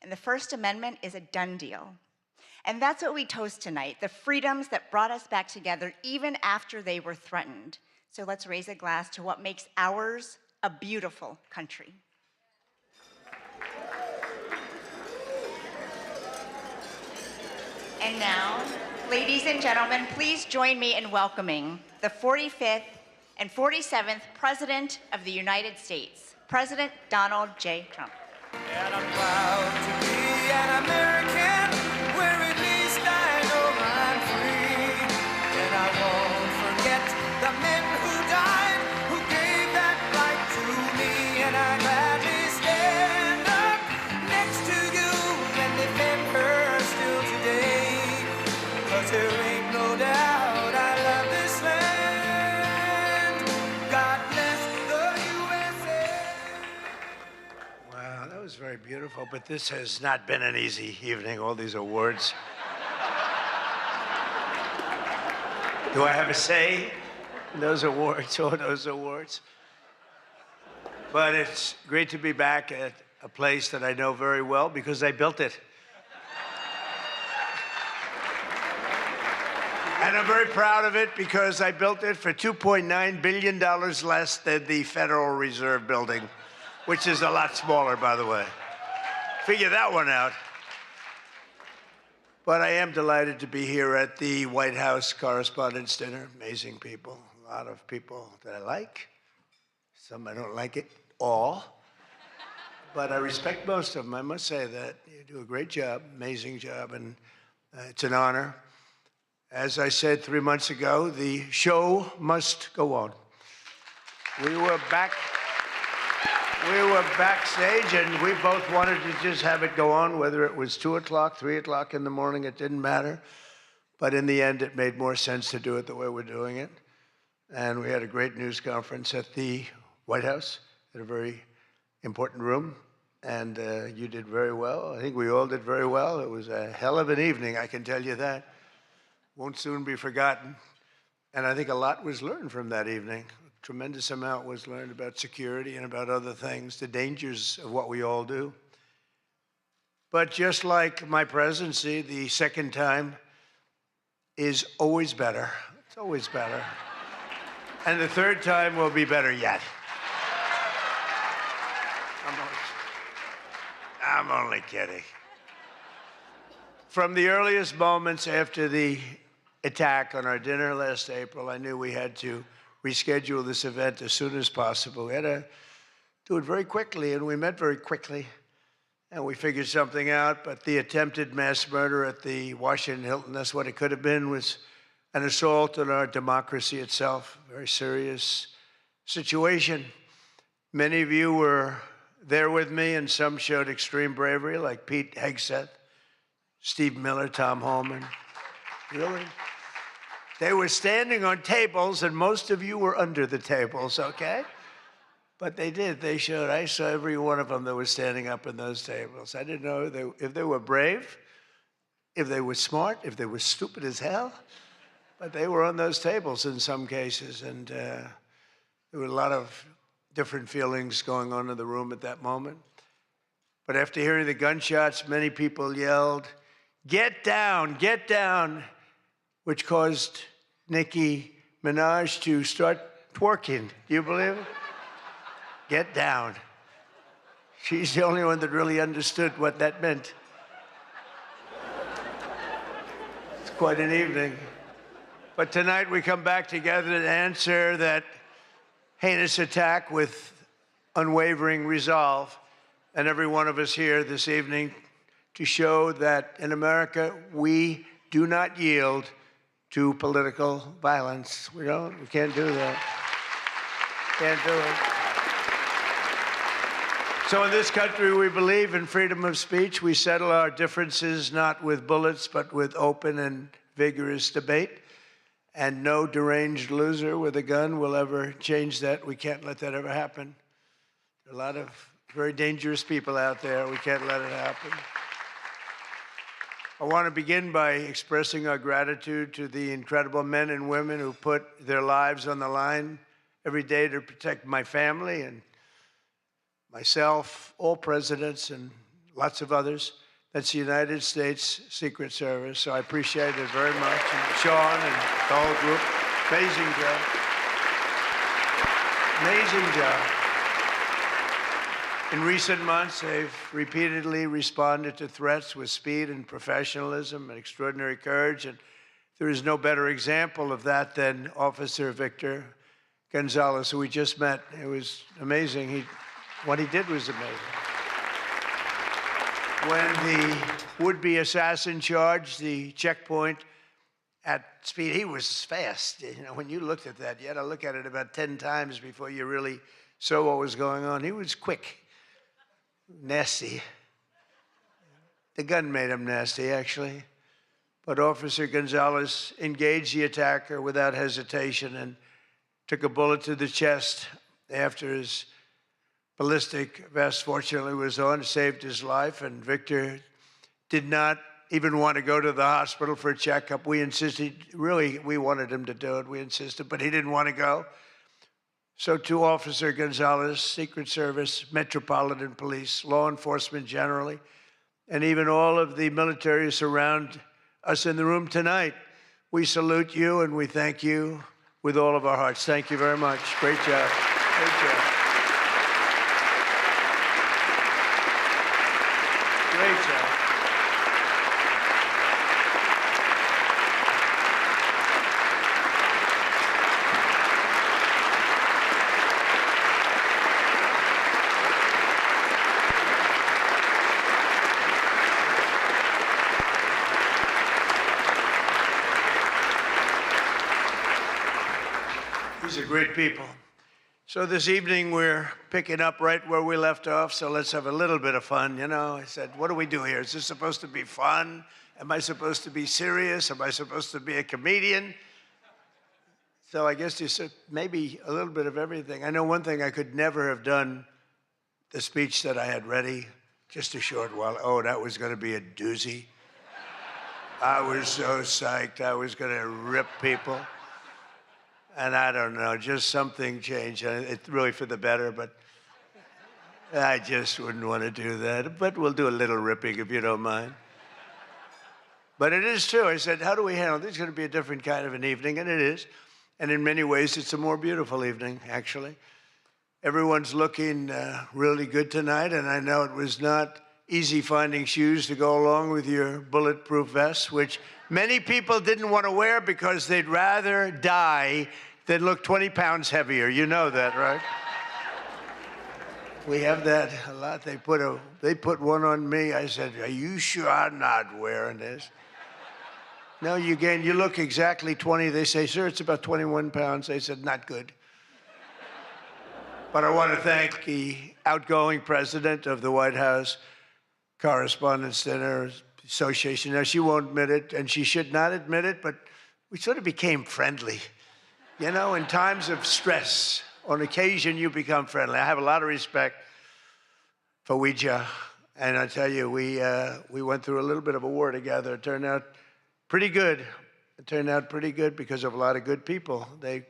And the First Amendment is a done deal. And that's what we toast tonight, the freedoms that brought us back together even after they were threatened. So let's raise a glass to what makes ours a beautiful country. And now, ladies and gentlemen, please join me in welcoming the 45th and 47th President of the United States, President Donald J. Trump. And I'm proud to be an American, where at least I know I'm free. And I won't forget the men who died, who gave that right to me. And I gladly stand up next to you and defend her still today. 'Cause there ain't no doubt I love this land. God bless the USA. Wow, that was very beautiful, but this has not been an easy evening, all these awards. Do I have a say in those awards, all those awards? But it's great to be back at a place that I know very well because I built it. And I'm very proud of it because I built it for $2.9 billion less than the Federal Reserve building, which is a lot smaller, by the way. Figure that one out. But I am delighted to be here at the White House Correspondents Dinner. Amazing people, a lot of people that I like. Some I don't like at all. But I respect most of them, I must say that. You do a great job, amazing job, and it's an honor. As I said 3 months ago, the show must go on. We were backstage, and we both wanted to just have it go on, whether it was 2 o'clock, 3 o'clock in the morning, it didn't matter. But in the end, it made more sense to do it the way we're doing it. And we had a great news conference at the White House, in a very important room. And you did very well. I think we all did very well. It was a hell of an evening, I can tell you that. Won't soon be forgotten. And I think a lot was learned from that evening. A tremendous amount was learned about security and about other things, the dangers of what we all do. But just like my presidency, the second time is always better. It's always better. And the third time will be better yet. I'm only kidding. From the earliest moments after the attack on our dinner last April, I knew we had to reschedule this event as soon as possible. We had to do it very quickly, and we met very quickly, and we figured something out. But the attempted mass murder at the Washington Hilton, that's what it could have been, was an assault on our democracy itself. A very serious situation. Many of you were there with me, and some showed extreme bravery, like Pete Hegseth, Steve Miller, Tom Holman. Really? They were standing on tables, and most of you were under the tables, okay? But they did. They showed. I saw every one of them that was standing up in those tables. I didn't know if they were brave, if they were smart, if they were stupid as hell, but they were on those tables in some cases, and there were a lot of different feelings going on in the room at that moment. But after hearing the gunshots, many people yelled, "Get down, get down," which caused Nicki Minaj to start twerking. Do you believe it? Get down. She's the only one that really understood what that meant. It's quite an evening. But tonight we come back together to answer that heinous attack with unwavering resolve. And every one of us here this evening to show that in America, we do not yield to political violence. We can't do that. Can't do it. So in this country, we believe in freedom of speech. We settle our differences not with bullets, but with open and vigorous debate. And no deranged loser with a gun will ever change that. We can't let that ever happen. There are a lot of very dangerous people out there. We can't let it happen. I want to begin by expressing our gratitude to the incredible men and women who put their lives on the line every day to protect my family and myself, all presidents, and lots of others. That's the United States Secret Service, so I appreciate it very much. And Sean and the whole group, amazing job. Amazing job. In recent months, they've repeatedly responded to threats with speed and professionalism and extraordinary courage, and there is no better example of that than Officer Victor Gonzalez, who we just met. It was amazing. What he did was amazing. When the would-be assassin charged the checkpoint at speed, he was fast. You know, when you looked at that, you had to look at it about 10 times before you really saw what was going on. He was quick, nasty. The gun made him nasty, actually. But Officer Gonzalez engaged the attacker without hesitation and took a bullet to the chest after his ballistic vest, fortunately, was on, saved his life, and Victor did not even want to go to the hospital for a checkup. We insisted, really, we wanted him to do it. We insisted, but he didn't want to go. So to Officer Gonzalez, Secret Service, Metropolitan Police, law enforcement generally, and even all of the military surround us in the room tonight, We salute you and we thank you with all of our hearts. Thank you very much. Great job. Great job. Great job. These are great people. So this evening we're picking up right where we left off, so let's have a little bit of fun, you know. I said, what do we do here? Is this supposed to be fun? Am I supposed to be serious? Am I supposed to be a comedian? So I guess you said maybe a little bit of everything. I know one thing, I could never have done the speech that I had ready just a short while. Oh, that was going to be a doozy. I was so psyched. I was going to rip people. And I don't know, just something changed. It's really for the better, but I just wouldn't want to do that. But we'll do a little ripping if you don't mind. But it is true. I said, how do we handle this? It's going to be a different kind of an evening, and it is. And in many ways, it's a more beautiful evening, actually. Everyone's looking really good tonight, and I know it was not easy finding shoes to go along with your bulletproof vests, which many people didn't want to wear because they'd rather die than look 20 pounds heavier. You know that, right? We have that a lot. They put one on me. I said, are you sure I'm not wearing this? No, you look exactly 20. They say, sir, it's about 21 pounds. They said, not good. But I want to thank the outgoing president of the White House Correspondents Dinner Association. Now, she won't admit it, and she should not admit it, but we sort of became friendly. You know, in times of stress, on occasion, you become friendly. I have a lot of respect for Ouija, and I tell you, we went through a little bit of a war together. It turned out pretty good. It turned out pretty good because of a lot of good people. They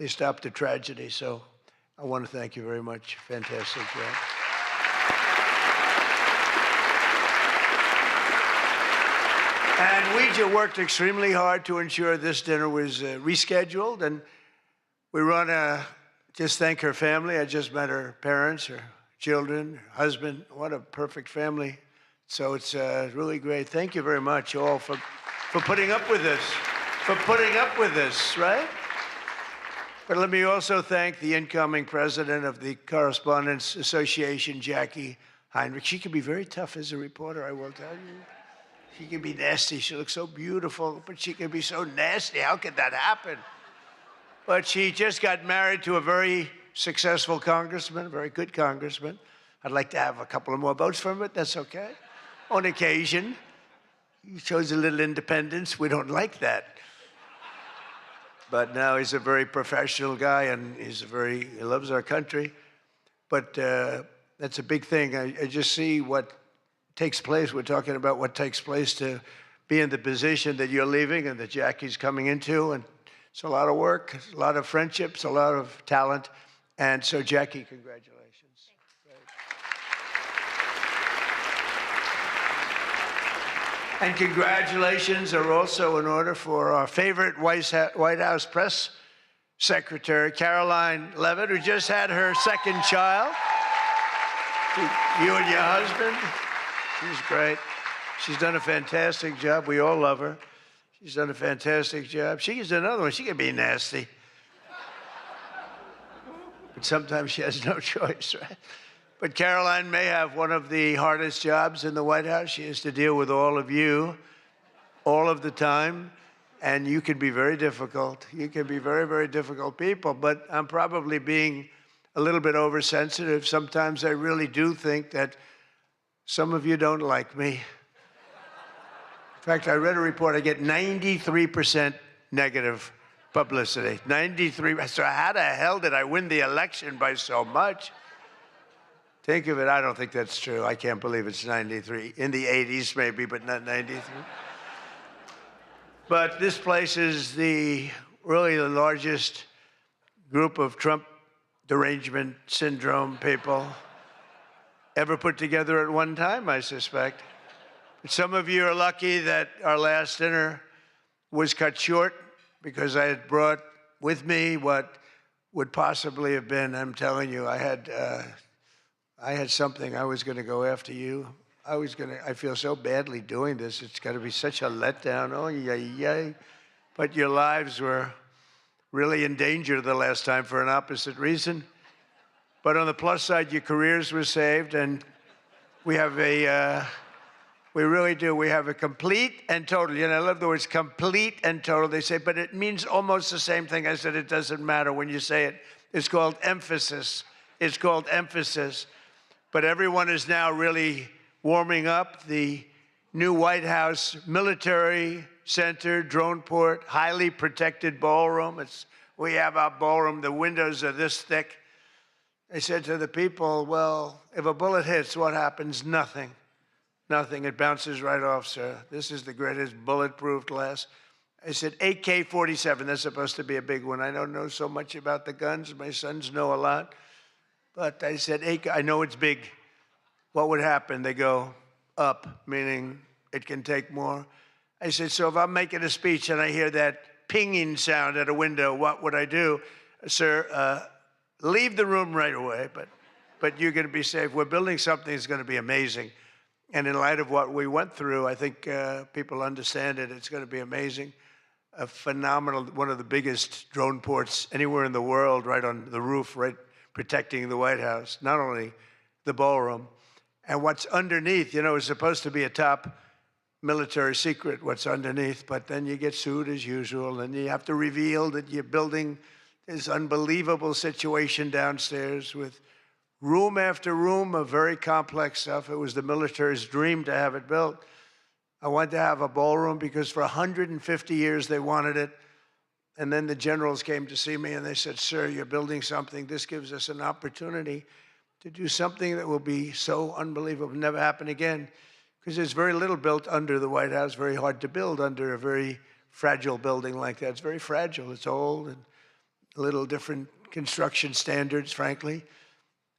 stopped the tragedy, so I want to thank you very much. Fantastic job. And Ouija worked extremely hard to ensure this dinner was rescheduled, and we want to just thank her family. I just met her parents, her children, her husband. What a perfect family. So it's really great. Thank you very much, all, for putting up with this, right? But let me also thank the incoming president of the Correspondents Association, Jackie Heinrich. She can be very tough as a reporter, I will tell you. She can be nasty. She looks so beautiful, but she can be so nasty. How could that happen? But she just got married to a very successful congressman, a very good congressman. I'd like to have a couple of more votes from it. That's okay. On occasion, he shows a little independence. We don't like that. But now he's a very professional guy, and he loves our country. But that's a big thing. I just see what takes place. We're talking about what takes place to be in the position that you're leaving and that Jackie's coming into. And it's a lot of work, a lot of friendships, a lot of talent. And so, Jackie, congratulations. And congratulations are also in order for our favorite White House press secretary, Karoline Leavitt, who just had her second child. You and your husband. She's great. She's done a fantastic job. We all love her. She's done a fantastic job. She's another one. She can be nasty. But sometimes she has no choice, right? But Karoline may have one of the hardest jobs in the White House. She has to deal with all of you all of the time, and you can be very difficult. You can be very, very difficult people, but I'm probably being a little bit oversensitive. Sometimes I really do think that some of you don't like me. In fact, I read a report, I get 93% negative publicity. 93%. So how the hell did I win the election by so much? Think of it, I don't think that's true. I can't believe it's 93. In the 80s maybe, but not 93. But this place is really the largest group of Trump derangement syndrome people ever put together at one time, I suspect. Some of you are lucky that our last dinner was cut short because I had brought with me what would possibly have been, I'm telling you, I had something. I was going to go after you. I feel so badly doing this. It's going to be such a letdown. Oh, yay. But your lives were really in danger the last time for an opposite reason. But on the plus side, your careers were saved, and we have we really do. We have a complete and total. You know, I love the words complete and total. They say, but it means almost the same thing. I said, it doesn't matter when you say it. It's called emphasis. It's called emphasis. But everyone is now really warming up. The new White House military center, drone port, highly protected ballroom. We have our ballroom. The windows are this thick. I said to the people, well, if a bullet hits, what happens? Nothing. Nothing. It bounces right off, sir. This is the greatest bulletproof glass. I said, AK-47, that's supposed to be a big one. I don't know so much about the guns. My sons know a lot. But I said, I know it's big. What would happen? They go up, meaning it can take more. I said, so if I'm making a speech and I hear that pinging sound at a window, what would I do? Sir, leave the room right away, but you're going to be safe. We're building something that's going to be amazing. And in light of what we went through, I think people understand it. It's going to be amazing. A phenomenal, one of the biggest drone ports anywhere in the world, right on the roof, right protecting the White House, not only the ballroom. And what's underneath, you know, is supposed to be a top military secret, what's underneath, but then you get sued as usual, and you have to reveal that you're building this unbelievable situation downstairs with room after room of very complex stuff. It was the military's dream to have it built. I wanted to have a ballroom because for 150 years they wanted it. And then the generals came to see me and they said, sir, you're building something. This gives us an opportunity to do something that will be so unbelievable, never happen again. Because there's very little built under the White House, very hard to build under a very fragile building like that. It's very fragile, it's old, and a little different construction standards, frankly.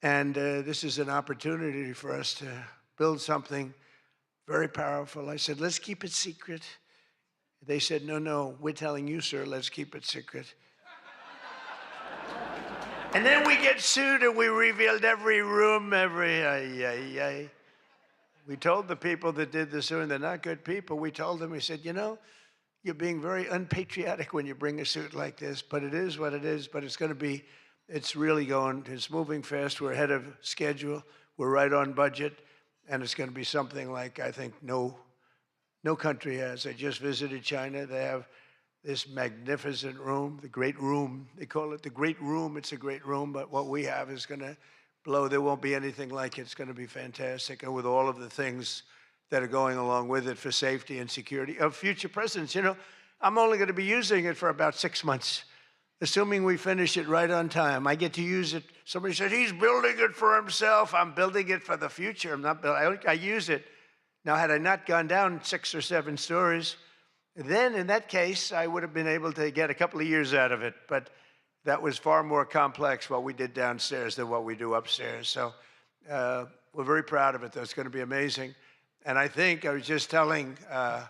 And this is an opportunity for us to build something very powerful. I said, let's keep it secret. They said, no, we're telling you, sir, let's keep it secret. And then we get sued and we revealed every room, We told the people that did the suing, they're not good people. We told them, we said, you know, you're being very unpatriotic when you bring a suit like this, but it is what it is, but it's going to be, it's really going, it's moving fast. We're ahead of schedule. We're right on budget. And it's going to be something like, I think, no country has. I just visited China. They have this magnificent room, the Great Room. They call it the Great Room. It's a great room, but what we have is going to blow. There won't be anything like it. It's going to be fantastic. And with all of the things that are going along with it for safety and security of future presidents, you know, I'm only going to be using it for about 6 months, assuming we finish it right on time. I get to use it. Somebody said, he's building it for himself. I'm building it for the future. I'm not building, I use it. Now, had I not gone down 6 or 7 stories, then in that case, I would have been able to get a couple of years out of it. But that was far more complex what we did downstairs than what we do upstairs. So we're very proud of it, though. It's going to be amazing. And I think I was just telling the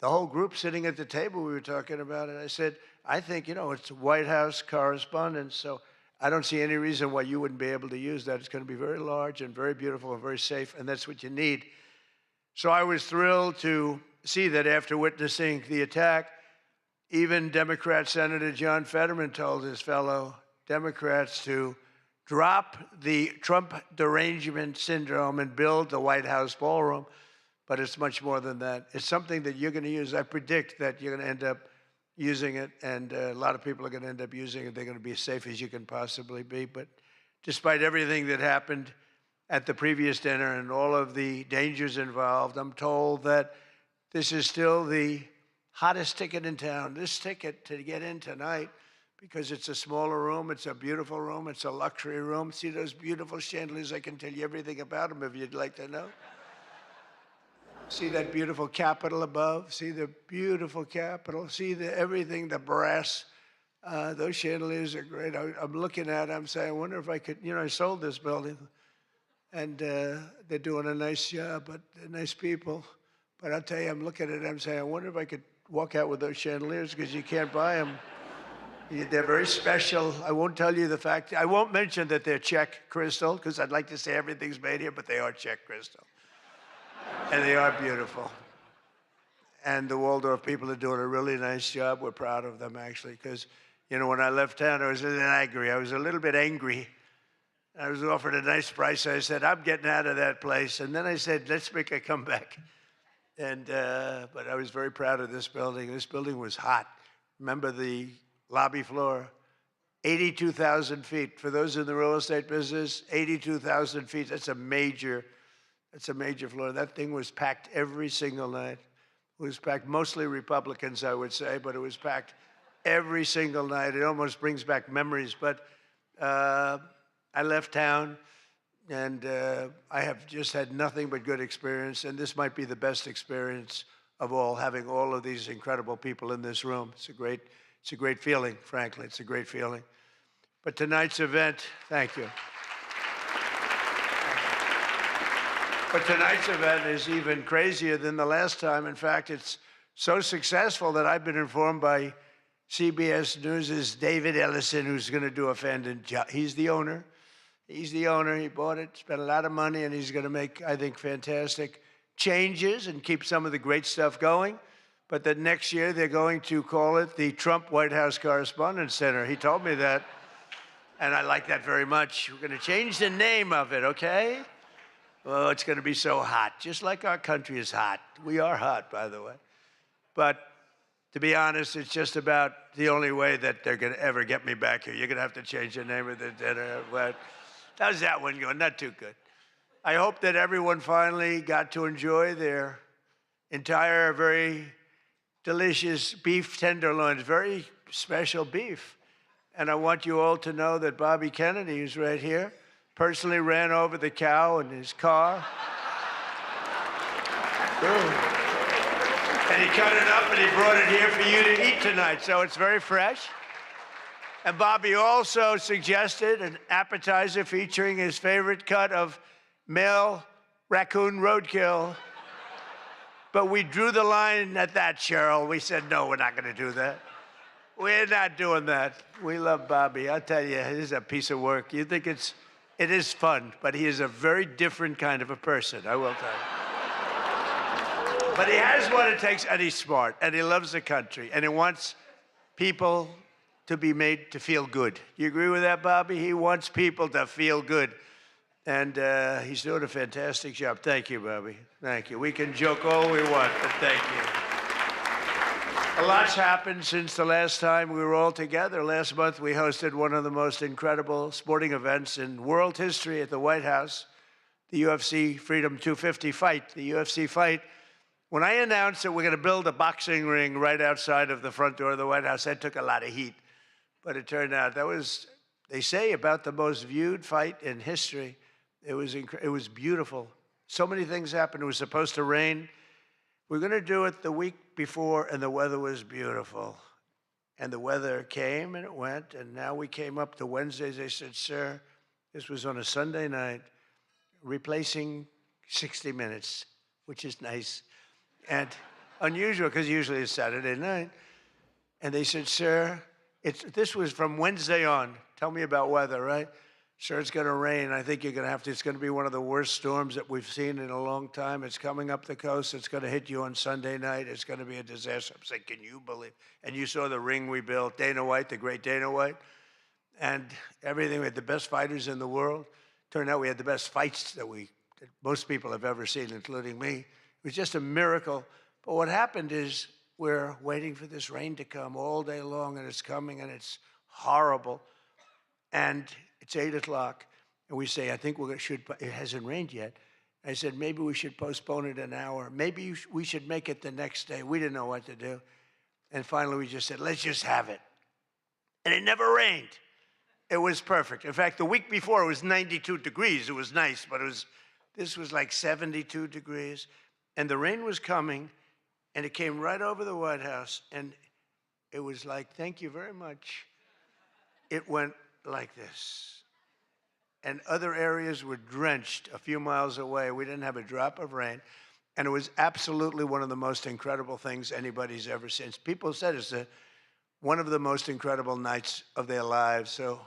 whole group sitting at the table we were talking about it. I said, I think, you know, it's White House Correspondents, so I don't see any reason why you wouldn't be able to use that. It's going to be very large and very beautiful and very safe, and that's what you need. So I was thrilled to see that after witnessing the attack, even Democrat Senator John Fetterman told his fellow Democrats to drop the Trump derangement syndrome and build the White House ballroom. But it's much more than that. It's something that you're going to use. I predict that you're going to end up using it, and a lot of people are going to end up using it. They're going to be as safe as you can possibly be. But despite everything that happened at the previous dinner and all of the dangers involved, I'm told that this is still the hottest ticket in town. This ticket to get in tonight, because it's a smaller room, it's a beautiful room, it's a luxury room. See those beautiful chandeliers? I can tell you everything about them if you'd like to know. See that beautiful Capitol above? See the beautiful Capitol? See everything, the brass. Those chandeliers are great. I'm looking at them, saying, I wonder if I could, you know, I sold this building, and they're doing a nice job, but they're nice people. But I'll tell you, I'm looking at them saying, I wonder if I could walk out with those chandeliers because you can't buy them. They're very special. I won't tell you the fact. I won't mention that they're Czech crystal because I'd like to say everything's made here, but they are Czech crystal. And they are beautiful. And the Waldorf people are doing a really nice job. We're proud of them, actually, because, you know, when I left town, I was a little angry. I was a little bit angry. I was offered a nice price. I said, I'm getting out of that place. And then I said, let's make a comeback. And, but I was very proud of this building. This building was hot. Remember the lobby floor? 82,000 feet. For those in the real estate business, 82,000 feet. That's a major floor. That thing was packed every single night. It was packed, mostly Republicans, I would say, but it was packed every single night. It almost brings back memories. But I left town, and I have just had nothing but good experience. And this might be the best experience of all, having all of these incredible people in this room. It's a great feeling, frankly. It's a great feeling. But tonight's event, thank you. But tonight's event is even crazier than the last time. In fact, it's so successful that I've been informed by CBS News' David Ellison, who's going to do a fantastic job. He's the owner. He's the owner. He bought it, spent a lot of money, and he's going to make, I think, fantastic changes and keep some of the great stuff going. But that next year they're going to call it the Trump White House Correspondents Dinner. He told me that, and I like that very much. We're going to change the name of it, okay? Oh, it's going to be so hot, just like our country is hot. We are hot, by the way. But to be honest, it's just about the only way that they're going to ever get me back here. You're going to have to change the name of the dinner. But how's that one going? Not too good. I hope that everyone finally got to enjoy their entire, very delicious beef tenderloins, very special beef. And I want you all to know that Bobby Kennedy, who's right here, personally ran over the cow in his car. And he cut it up and he brought it here for you to eat tonight. So it's very fresh. And Bobby also suggested an appetizer featuring his favorite cut of male raccoon roadkill. But we drew the line at that, Cheryl. We said, no, we're not going to do that. We're not doing that. We love Bobby. I'll tell you, it is a piece of work. You think it is fun, but he is a very different kind of a person, I will tell you. But he has what it takes, and he's smart, and he loves the country, and he wants people to be made to feel good. You agree with that, Bobby? He wants people to feel good. And he's doing a fantastic job. Thank you, Bobby. Thank you. We can joke all we want, but thank you. A lot's happened since the last time we were all together. Last month, we hosted one of the most incredible sporting events in world history at the White House, the UFC Freedom 250 fight, the UFC fight. When I announced that we're going to build a boxing ring right outside of the front door of the White House, that took a lot of heat. But it turned out that was, they say, about the most viewed fight in history. It was beautiful. So many things happened. It was supposed to rain. We're going to do it the week before, and the weather was beautiful. And the weather came, and it went, and now we came up to Wednesdays. They said, sir, this was on a Sunday night, replacing 60 Minutes, which is nice and unusual, because usually it's Saturday night. And they said, sir, this was from Wednesday on. Tell me about weather, right? Sure, it's going to rain. I think you're going to have to. It's going to be one of the worst storms that we've seen in a long time. It's coming up the coast. It's going to hit you on Sunday night. It's going to be a disaster. I'm saying, can you believe? And you saw the ring we built, Dana White, the great Dana White, and everything. We had the best fighters in the world. Turned out we had the best fights that most people have ever seen, including me. It was just a miracle. But what happened is we're waiting for this rain to come all day long, and it's coming, and it's horrible. And it's 8 o'clock, and we say, I think it hasn't rained yet. I said, maybe we should postpone it an hour. Maybe we should make it the next day. We didn't know what to do. And finally, we just said, let's just have it. And it never rained. It was perfect. In fact, the week before, it was 92 degrees. It was nice, but this was like 72 degrees. And the rain was coming, and it came right over the White House. And it was like, thank you very much. It went like this. And other areas were drenched a few miles away. We didn't have a drop of rain. And it was absolutely one of the most incredible things anybody's ever seen. People said it's one of the most incredible nights of their lives. So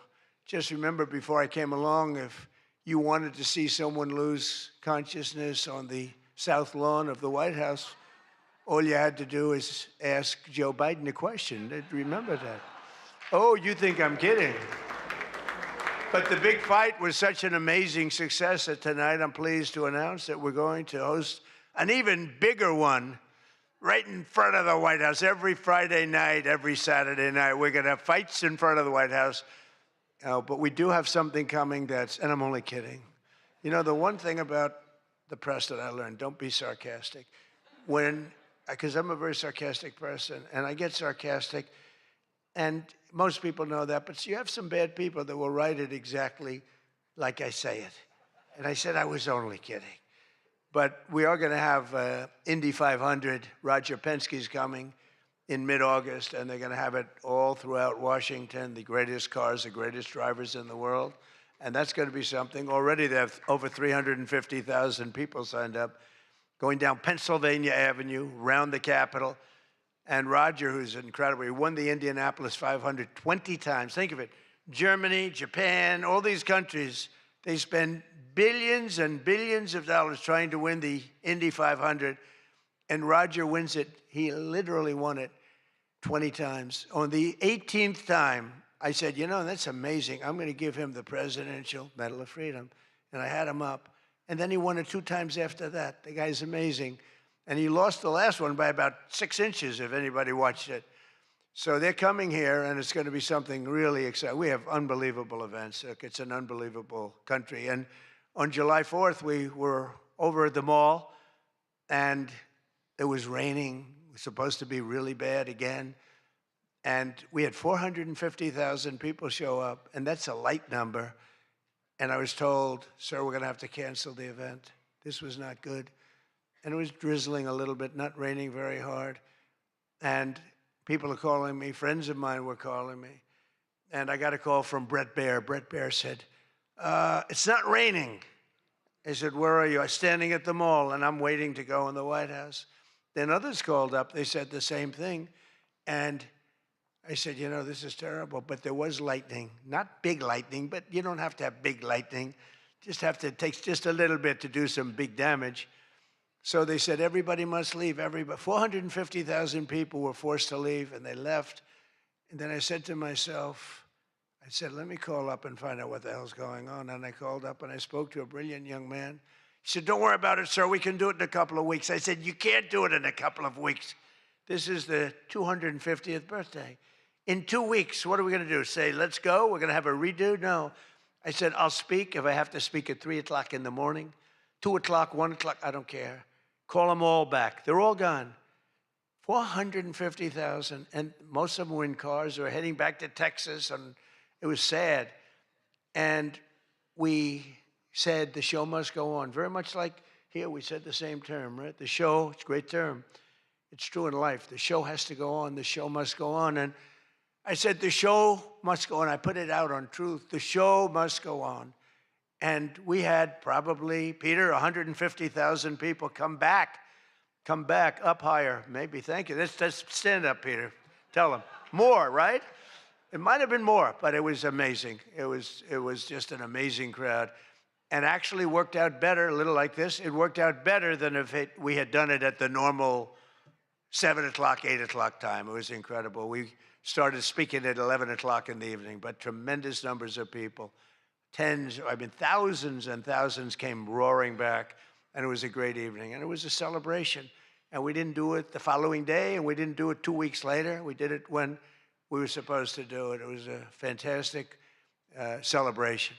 just remember, before I came along, if you wanted to see someone lose consciousness on the south lawn of the White House, all you had to do is ask Joe Biden a question. Remember that. Oh, you think I'm kidding. But the big fight was such an amazing success that tonight I'm pleased to announce that we're going to host an even bigger one right in front of the White House. Every Friday night, every Saturday night, we're going to have fights in front of the White House. But we do have something coming and I'm only kidding. You know, the one thing about the press that I learned, don't be sarcastic. Because I'm a very sarcastic person, and I get sarcastic, and most people know that, but you have some bad people that will write it exactly like I say it. And I said I was only kidding. But we are going to have Indy 500. Roger Penske's coming in mid-August, and they're going to have it all throughout Washington, the greatest cars, the greatest drivers in the world. And that's going to be something. Already they have over 350,000 people signed up, going down Pennsylvania Avenue, around the Capitol. And Roger, who's incredible, he won the Indianapolis 500 20 times. Think of it. Germany, Japan, all these countries, they spend billions and billions of dollars trying to win the Indy 500. And Roger wins it. He literally won it 20 times. On the 18th time, I said, you know, that's amazing. I'm going to give him the Presidential Medal of Freedom. And I had him up. And then he won it 2 times after that. The guy's amazing. And he lost the last one by about 6 inches, if anybody watched it. So they're coming here, and it's going to be something really exciting. We have unbelievable events. It's an unbelievable country. And on July 4th, we were over at the mall, and it was raining. It was supposed to be really bad again. And we had 450,000 people show up, and that's a light number. And I was told, sir, we're going to have to cancel the event. This was not good. And it was drizzling a little bit, not raining very hard. And people are calling me, friends of mine were calling me. And I got a call from Brett Baer. Brett Baer said, it's not raining. I said, where are you? I'm standing at the mall, and I'm waiting to go in the White House. Then others called up. They said the same thing. And I said, you know, this is terrible. But there was lightning. Not big lightning, but you don't have to have big lightning. It takes just a little bit to do some big damage. So they said, everybody must leave. 450,000 people were forced to leave, and they left. And then I said to myself, I said, let me call up and find out what the hell's going on. And I called up, and I spoke to a brilliant young man. He said, don't worry about it, sir. We can do it in a couple of weeks. I said, you can't do it in a couple of weeks. This is the 250th birthday. In 2 weeks, what are we going to do? Say, let's go? We're going to have a redo? No. I said, I'll speak if I have to speak at 3 o'clock in the morning, 2 o'clock, 1 o'clock. I don't care. Call them all back. They're all gone. 450,000, and most of them were in cars. They were heading back to Texas, and it was sad. And we said the show must go on. Very much like here, we said the same term, right? The show, it's a great term. It's true in life. The show has to go on. The show must go on. And I said, the show must go on. I put it out on Truth. The show must go on. And we had probably, Peter, 150,000 people come back, up higher, maybe. Thank you. Let's stand up, Peter. Tell them. More, right? It might have been more, but it was amazing. It was just an amazing crowd. And actually worked out better, a little like this. It worked out better than if we had done it at the normal 7 o'clock, 8 o'clock time. It was incredible. We started speaking at 11 o'clock in the evening, but tremendous numbers of people. Thousands and thousands came roaring back, and it was a great evening. And it was a celebration. And we didn't do it the following day, and we didn't do it 2 weeks later. We did it when we were supposed to do it. It was a fantastic celebration.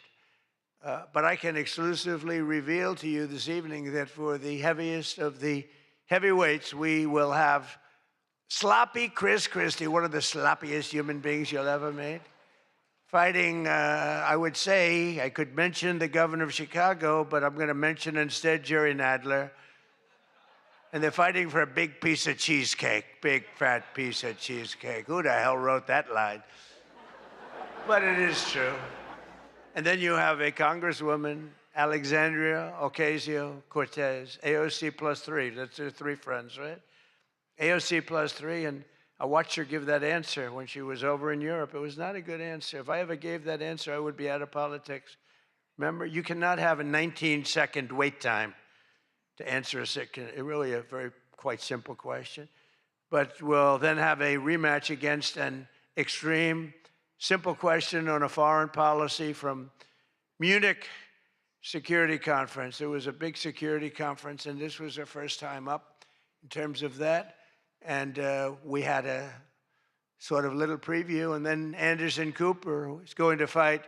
But I can exclusively reveal to you this evening that for the heaviest of the heavyweights, we will have sloppy Chris Christie, one of the sloppiest human beings you'll ever meet, fighting, I would say, I could mention the governor of Chicago, but I'm going to mention instead Jerry Nadler. And they're fighting for a big piece of cheesecake, big fat piece of cheesecake. Who the hell wrote that line? But it is true. And then you have a congresswoman Alexandria Ocasio-Cortez, AOC plus 3. That's her 3 friends, right? AOC plus 3, and I watched her give that answer when she was over in Europe. It was not a good answer. If I ever gave that answer, I would be out of politics. Remember, you cannot have a 19-second wait time to answer really a very quite simple question. But we'll then have a rematch against an extreme, simple question on a foreign policy from Munich Security Conference. It was a big security conference, and this was our first time up in terms of that. And we had a sort of little preview, and then Anderson Cooper was going to fight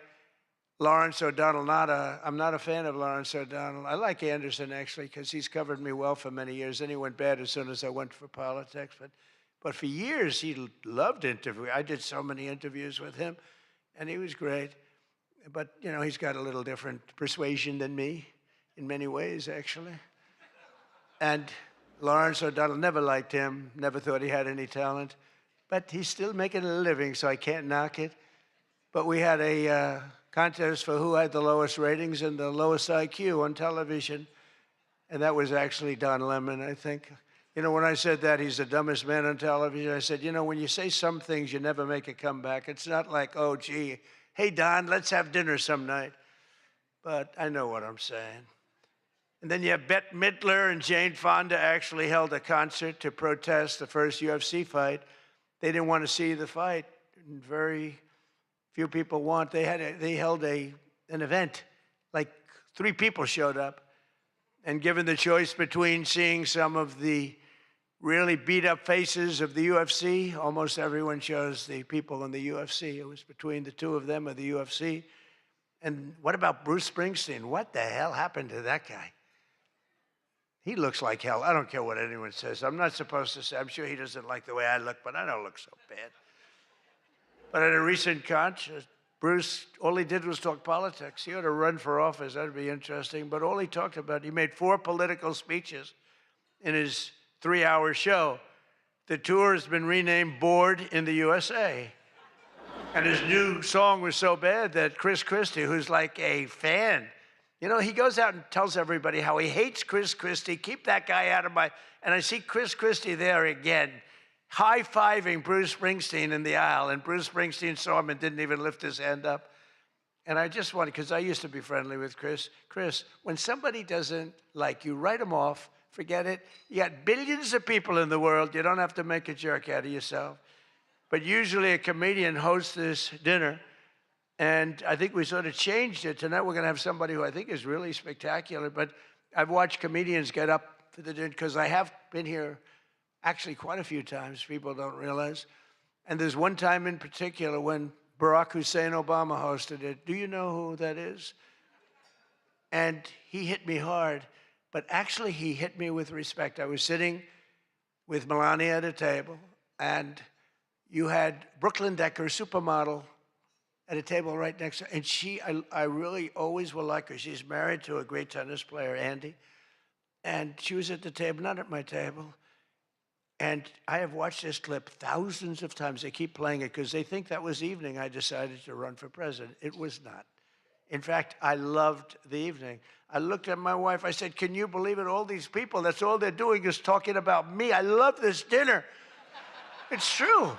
Lawrence O'Donnell. I'm not a fan of Lawrence O'Donnell. I like Anderson, actually, because he's covered me well for many years. Then he went bad as soon as I went for politics. But for years, he loved interviewing. I did so many interviews with him, and he was great. But, you know, he's got a little different persuasion than me in many ways, actually. And Lawrence O'Donnell, never liked him, never thought he had any talent. But he's still making a living, so I can't knock it. But we had a contest for who had the lowest ratings and the lowest IQ on television. And that was actually Don Lemon, I think. You know, when I said that he's the dumbest man on television, I said, you know, when you say some things, you never make a comeback. It's not like, oh, gee, hey, Don, let's have dinner some night. But I know what I'm saying. And then you have Bette Midler and Jane Fonda actually held a concert to protest the first UFC fight. They didn't want to see the fight. Very few people want. They held an event. Like 3 people showed up. And given the choice between seeing some of the really beat up faces of the UFC, almost everyone chose the people in the UFC. It was between the 2 of them or the UFC. And what about Bruce Springsteen? What the hell happened to that guy? He looks like hell. I don't care what anyone says. I'm not supposed to say. I'm sure he doesn't like the way I look, but I don't look so bad. But at a recent concert, Bruce, all he did was talk politics. He ought to run for office. That'd be interesting. But all he talked about, he made 4 political speeches in his 3-hour show. The tour has been renamed Bored in the USA. And his new song was so bad that Chris Christie, who's like a fan, you know, he goes out and tells everybody how he hates Chris Christie. Keep that guy out of my... And I see Chris Christie there again, high-fiving Bruce Springsteen in the aisle. And Bruce Springsteen saw him and didn't even lift his hand up. And I just wanted, because I used to be friendly with Chris. Chris, when somebody doesn't like you, write them off. Forget it. You got billions of people in the world. You don't have to make a jerk out of yourself. But usually a comedian hosts this dinner. And I think we sort of changed it. Tonight we're going to have somebody who I think is really spectacular. But I've watched comedians get up for the dinner because I have been here actually quite a few times. People don't realize. And there's one time in particular when Barack Hussein Obama hosted it. Do you know who that is? And he hit me hard. But actually he hit me with respect. I was sitting with Melania at a table. And you had Brooklyn Decker, supermodel, at a table right next to her. And I really always will like her. She's married to a great tennis player, Andy. And she was at the table, not at my table. And I have watched this clip thousands of times. They keep playing it because they think that was the evening I decided to run for president. It was not. In fact, I loved the evening. I looked at my wife. I said, can you believe it? All these people, that's all they're doing is talking about me. I love this dinner. It's true.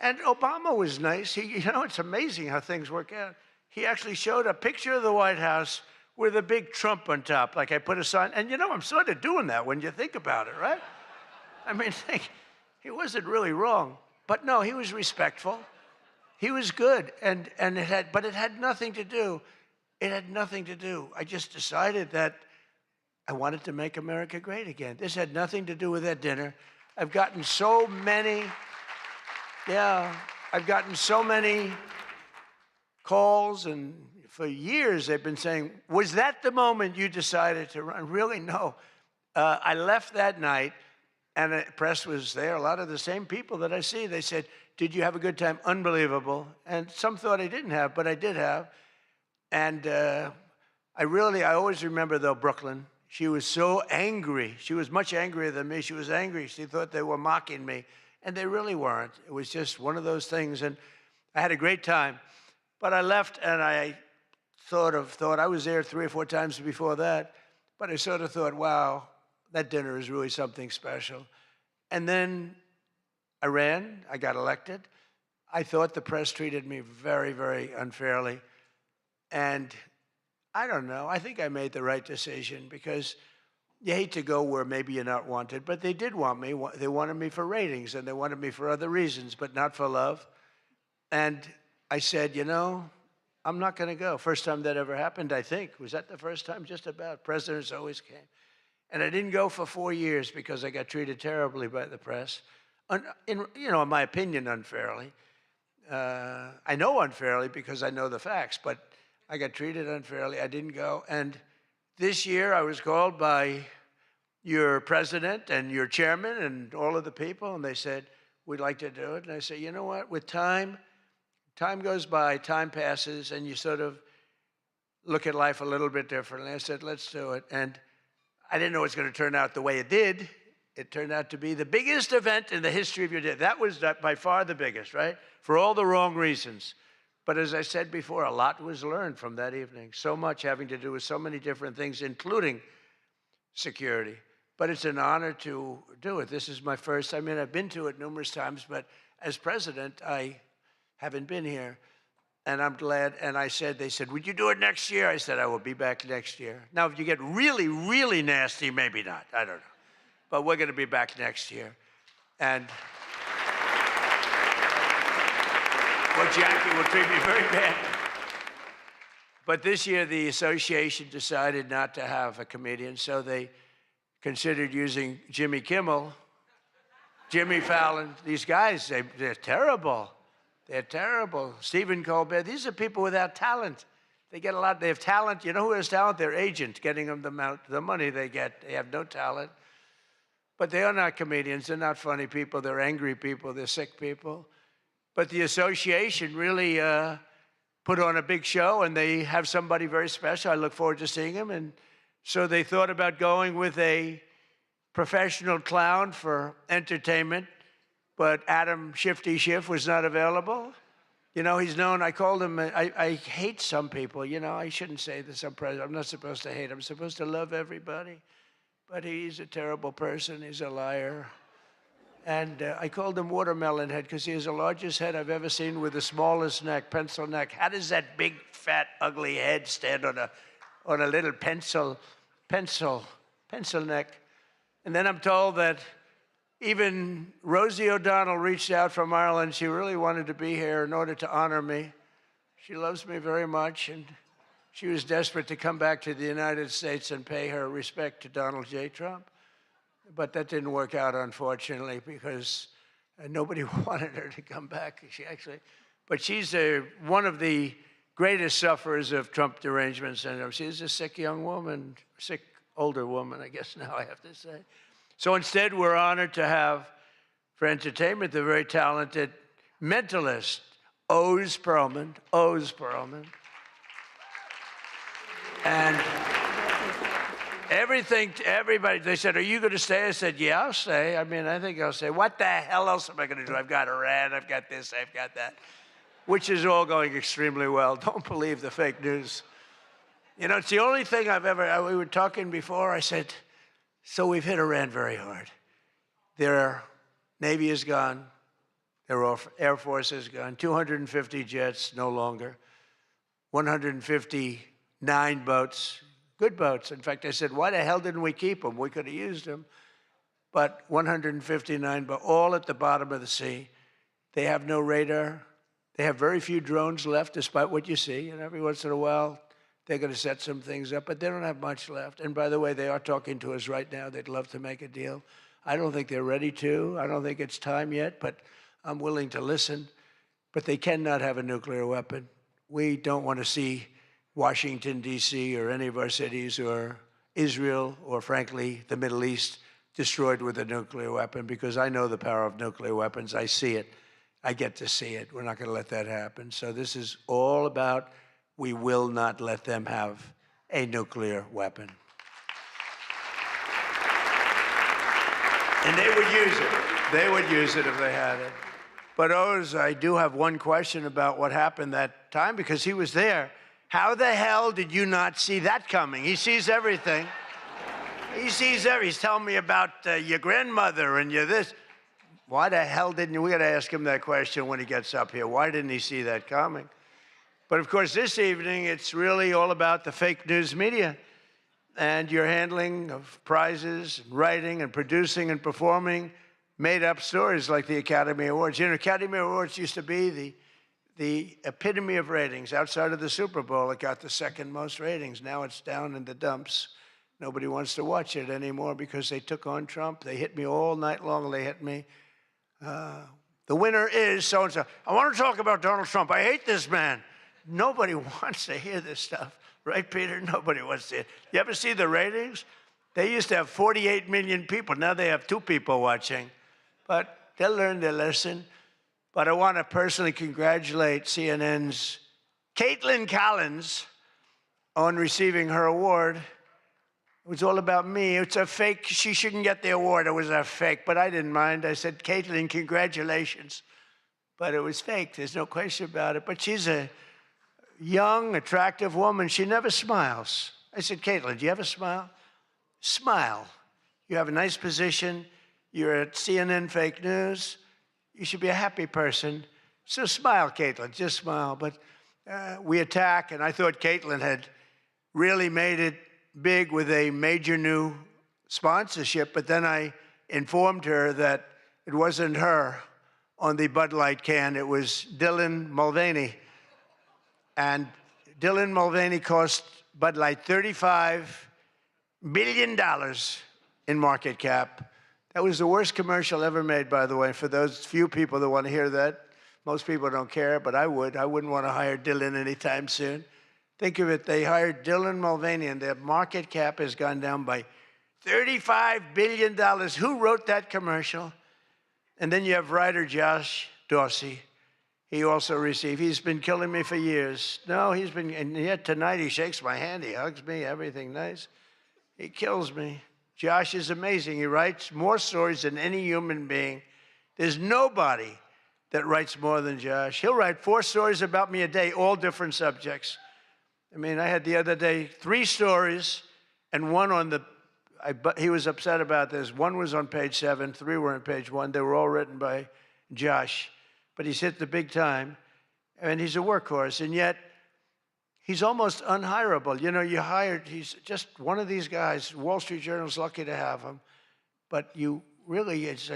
And Obama was nice. You know, it's amazing how things work out. He actually showed a picture of the White House with a big Trump on top. Like I put a sign. And, you know, I'm sort of doing that when you think about it, right? I mean, he wasn't really wrong. But, no, he was respectful. He was good. But it had nothing to do. It had nothing to do. I just decided that I wanted to make America great again. This had nothing to do with that dinner. I've gotten so many... Yeah, I've gotten so many calls, and for years they've been saying, was that the moment you decided to run? Really, no. I left that night, and the press was there. A lot of the same people that I see, they said, did you have a good time? Unbelievable. And some thought I didn't have, but I did have. And I always remember, though, Brooklyn. She was so angry. She was much angrier than me. She was angry. She thought they were mocking me. And they really weren't. It was just one of those things. And I had a great time. But I left, and I thought, I was there 3 or 4 times before that, but I sort of thought, wow, that dinner is really something special. And then I ran, I got elected. I thought the press treated me very, very unfairly. And I don't know, I think I made the right decision, because you hate to go where maybe you're not wanted, but they did want me. They wanted me for ratings, and they wanted me for other reasons, but not for love. And I said, you know, I'm not going to go. First time that ever happened, I think. Was that the first time? Just about. Presidents always came. And I didn't go for 4 years because I got treated terribly by the press. In my opinion, unfairly. I know unfairly because I know the facts, but I got treated unfairly. I didn't go. And this year I was called by your president and your chairman and all of the people, and they said, we'd like to do it. And I said, you know what? With time goes by, time passes, and you sort of look at life a little bit differently. I said, let's do it. And I didn't know it was going to turn out the way it did. It turned out to be the biggest event in the history of your day. That was by far the biggest, right? For all the wrong reasons. But as I said before, a lot was learned from that evening. So much having to do with so many different things, including security. But it's an honor to do it. This is my first. I mean, I've been to it numerous times, but as president, I haven't been here. And I'm glad. And they said, would you do it next year? I said, I will be back next year. Now, if you get really, really nasty, maybe not. I don't know. But we're going to be back next year. And well, Jackie will treat me very bad. But this year, the association decided not to have a comedian, so they considered using Jimmy Kimmel, Jimmy Fallon. These guys, they're terrible. They're terrible. Stephen Colbert, these are people without talent. They get a lot, they have talent. You know who has talent? Their agent, getting them the money they get. They have no talent. But they are not comedians. They're not funny people. They're angry people. They're sick people. But the association really put on a big show, and they have somebody very special. I look forward to seeing him. And so they thought about going with a professional clown for entertainment, but Adam Shifty Schiff was not available. You know, he's known, I called him, I hate some people. You know, I shouldn't say this, I'm not supposed to hate. I'm supposed to love everybody. But he's a terrible person. He's a liar. And I called him Watermelon Head because he has the largest head I've ever seen with the smallest neck, pencil neck. How does that big, fat, ugly head stand on a little pencil neck? And then I'm told that even Rosie O'Donnell reached out from Ireland. She really wanted to be here in order to honor me. She loves me very much, and she was desperate to come back to the United States and pay her respect to Donald J. Trump. But that didn't work out, unfortunately, because nobody wanted her to come back. But she's one of the greatest sufferers of Trump derangement syndrome. She's a sick young woman, sick older woman, I guess now I have to say. So instead, we're honored to have, for entertainment, the very talented mentalist, Oz Perlman. And everybody, they said, are you going to stay? I said, yeah, I'll stay. I mean, I think I'll stay. What the hell else am I going to do? I've got Iran, I've got this, I've got that, which is all going extremely well. Don't believe the fake news. You know, it's the only thing we were talking before, I said, so we've hit Iran very hard. Their Navy is gone. Their Air Force is gone. 250 jets, no longer. 159 boats, good boats. In fact, I said, why the hell didn't we keep them? We could have used them. But 159 boats, all at the bottom of the sea. They have no radar. They have very few drones left, despite what you see. And every once in a while, they're going to set some things up, but they don't have much left. And by the way, they are talking to us right now. They'd love to make a deal. I don't think they're ready to. I don't think it's time yet, but I'm willing to listen. But they cannot have a nuclear weapon. We don't want to see Washington, D.C., or any of our cities, or Israel, or frankly, the Middle East, destroyed with a nuclear weapon, because I know the power of nuclear weapons. I see it. I get to see it. We're not going to let that happen. So this is all about, we will not let them have a nuclear weapon. And they would use it. They would use it if they had it. But Oz, I do have one question about what happened that time, because he was there. How the hell did you not see that coming? He sees everything. He sees everything. He's telling me about your grandmother and your this. Why the hell didn't you? We got to ask him that question when he gets up here. Why didn't he see that coming? But of course, this evening, it's really all about the fake news media and your handling of prizes, and writing and producing and performing made-up stories like the Academy Awards. You know, Academy Awards used to be the epitome of ratings. Outside of the Super Bowl, it got the second most ratings. Now it's down in the dumps. Nobody wants to watch it anymore because they took on Trump. They hit me all night long. They hit me. The winner is so-and-so. I want to talk about Donald Trump. I hate this man. Nobody wants to hear this stuff. Right, Peter? Nobody wants to hear. You ever see the ratings? They used to have 48 million people. Now they have 2 people watching. But they'll learn their lesson. But I want to personally congratulate CNN's Caitlin Collins on receiving her award. It was all about me. It's a fake. She shouldn't get the award. It was a fake. But I didn't mind. I said, Caitlin, congratulations. But it was fake. There's no question about it. But she's a young, attractive woman. She never smiles. I said, Caitlin, do you ever smile? Smile. You have a nice position. You're at CNN Fake News. You should be a happy person. So smile, Caitlin. Just smile. But we attack, and I thought Caitlin had really made it big with a major new sponsorship, but then I informed her that it wasn't her on the Bud Light can. It was Dylan Mulvaney. And Dylan Mulvaney cost Bud Light $35 billion in market cap. That was the worst commercial ever made, by the way, for those few people that want to hear that. Most people don't care, but I would. I wouldn't want to hire Dylan anytime soon. Think of it, they hired Dylan Mulvaney, and their market cap has gone down by $35 billion. Who wrote that commercial? And then you have writer Josh Dorsey. He also received, he's been killing me for years. No, he's been, and yet tonight he shakes my hand, he hugs me, everything nice. He kills me. Josh is amazing. He writes more stories than any human being. There's nobody that writes more than Josh. He'll write 4 stories about me a day, all different subjects. I mean, I had the other day 3 stories and one on the, he was upset about this. 1 was on page 7, 3 were on page 1. They were all written by Josh. But he's hit the big time, and he's a workhorse, and yet he's almost unhirable. You know, he's just one of these guys. Wall Street Journal's lucky to have him, but you really, it's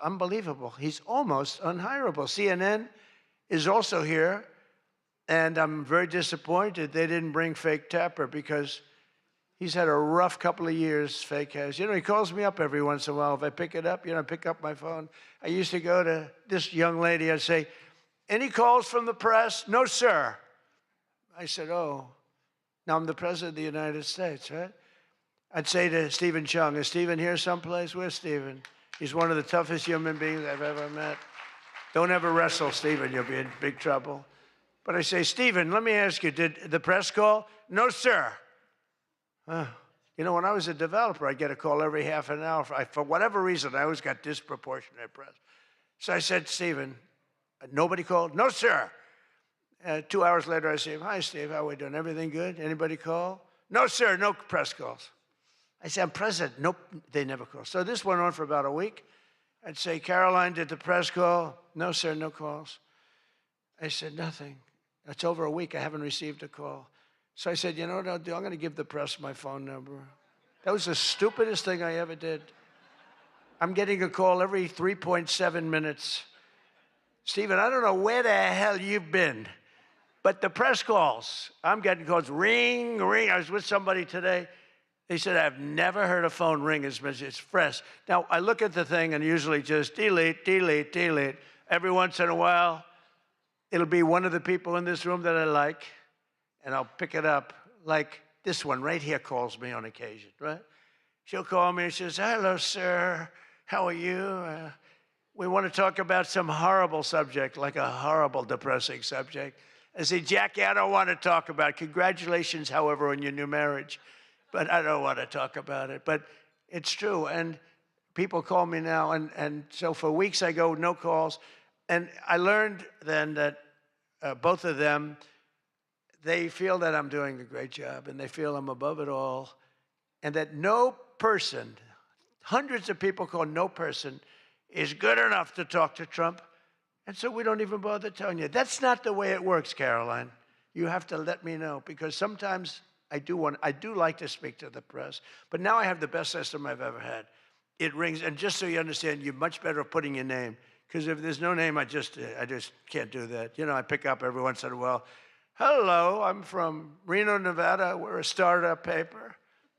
unbelievable. He's almost unhirable. CNN is also here, and I'm very disappointed they didn't bring Fake Tapper because he's had a rough couple of years, Fake has. You know, he calls me up every once in a while. If I pick it up, I pick up my phone. I used to go to this young lady. I'd say, any calls from the press? No, sir. I said, oh, now I'm the president of the United States, right? I'd say to Stephen Chung, is Stephen here someplace? Where's Stephen? He's one of the toughest human beings I've ever met. Don't ever wrestle Stephen, you'll be in big trouble. But I say, Stephen, let me ask you, did the press call? No, sir. You know, when I was a developer, I'd get a call every half an hour. For whatever reason, I always got disproportionate press. So I said, Stephen, nobody called? No, sir. 2 hours later, I say, hi, Steve, how are we doing? Everything good? Anybody call? No, sir, no press calls. I said, I'm president. Nope, they never call. So this went on for about a week. I'd say, Karoline, did the press call? No, sir, no calls. I said, nothing. It's over a week. I haven't received a call. So I said, you know what I'll do? I'm going to give the press my phone number. That was the stupidest thing I ever did. I'm getting a call every 3.7 minutes. Stephen, I don't know where the hell you've been, but the press calls, I'm getting calls, ring, ring. I was with somebody today. They said, I've never heard a phone ring as much as it's fresh. Now, I look at the thing and usually just delete, delete, delete. Every once in a while, it'll be one of the people in this room that I like, and I'll pick it up. Like this one right here calls me on occasion, right? She'll call me and she says, hello, sir. How are you? We want to talk about some horrible subject, like a horrible, depressing subject. I say, Jackie, I don't want to talk about it. Congratulations, however, on your new marriage. But I don't want to talk about it. But it's true. And people call me now. And so for weeks I go, no calls. And I learned then that both of them, they feel that I'm doing a great job, and they feel I'm above it all, and that no person, hundreds of people call no person, is good enough to talk to Trump, and so we don't even bother telling you. That's not the way it works, Karoline. You have to let me know, because sometimes I do like to speak to the press, but now I have the best system I've ever had. It rings, and just so you understand, you're much better at putting your name, because if there's no name, I just can't do that. You know, I pick up every once in a while. Hello, I'm from Reno, Nevada. We're a startup paper.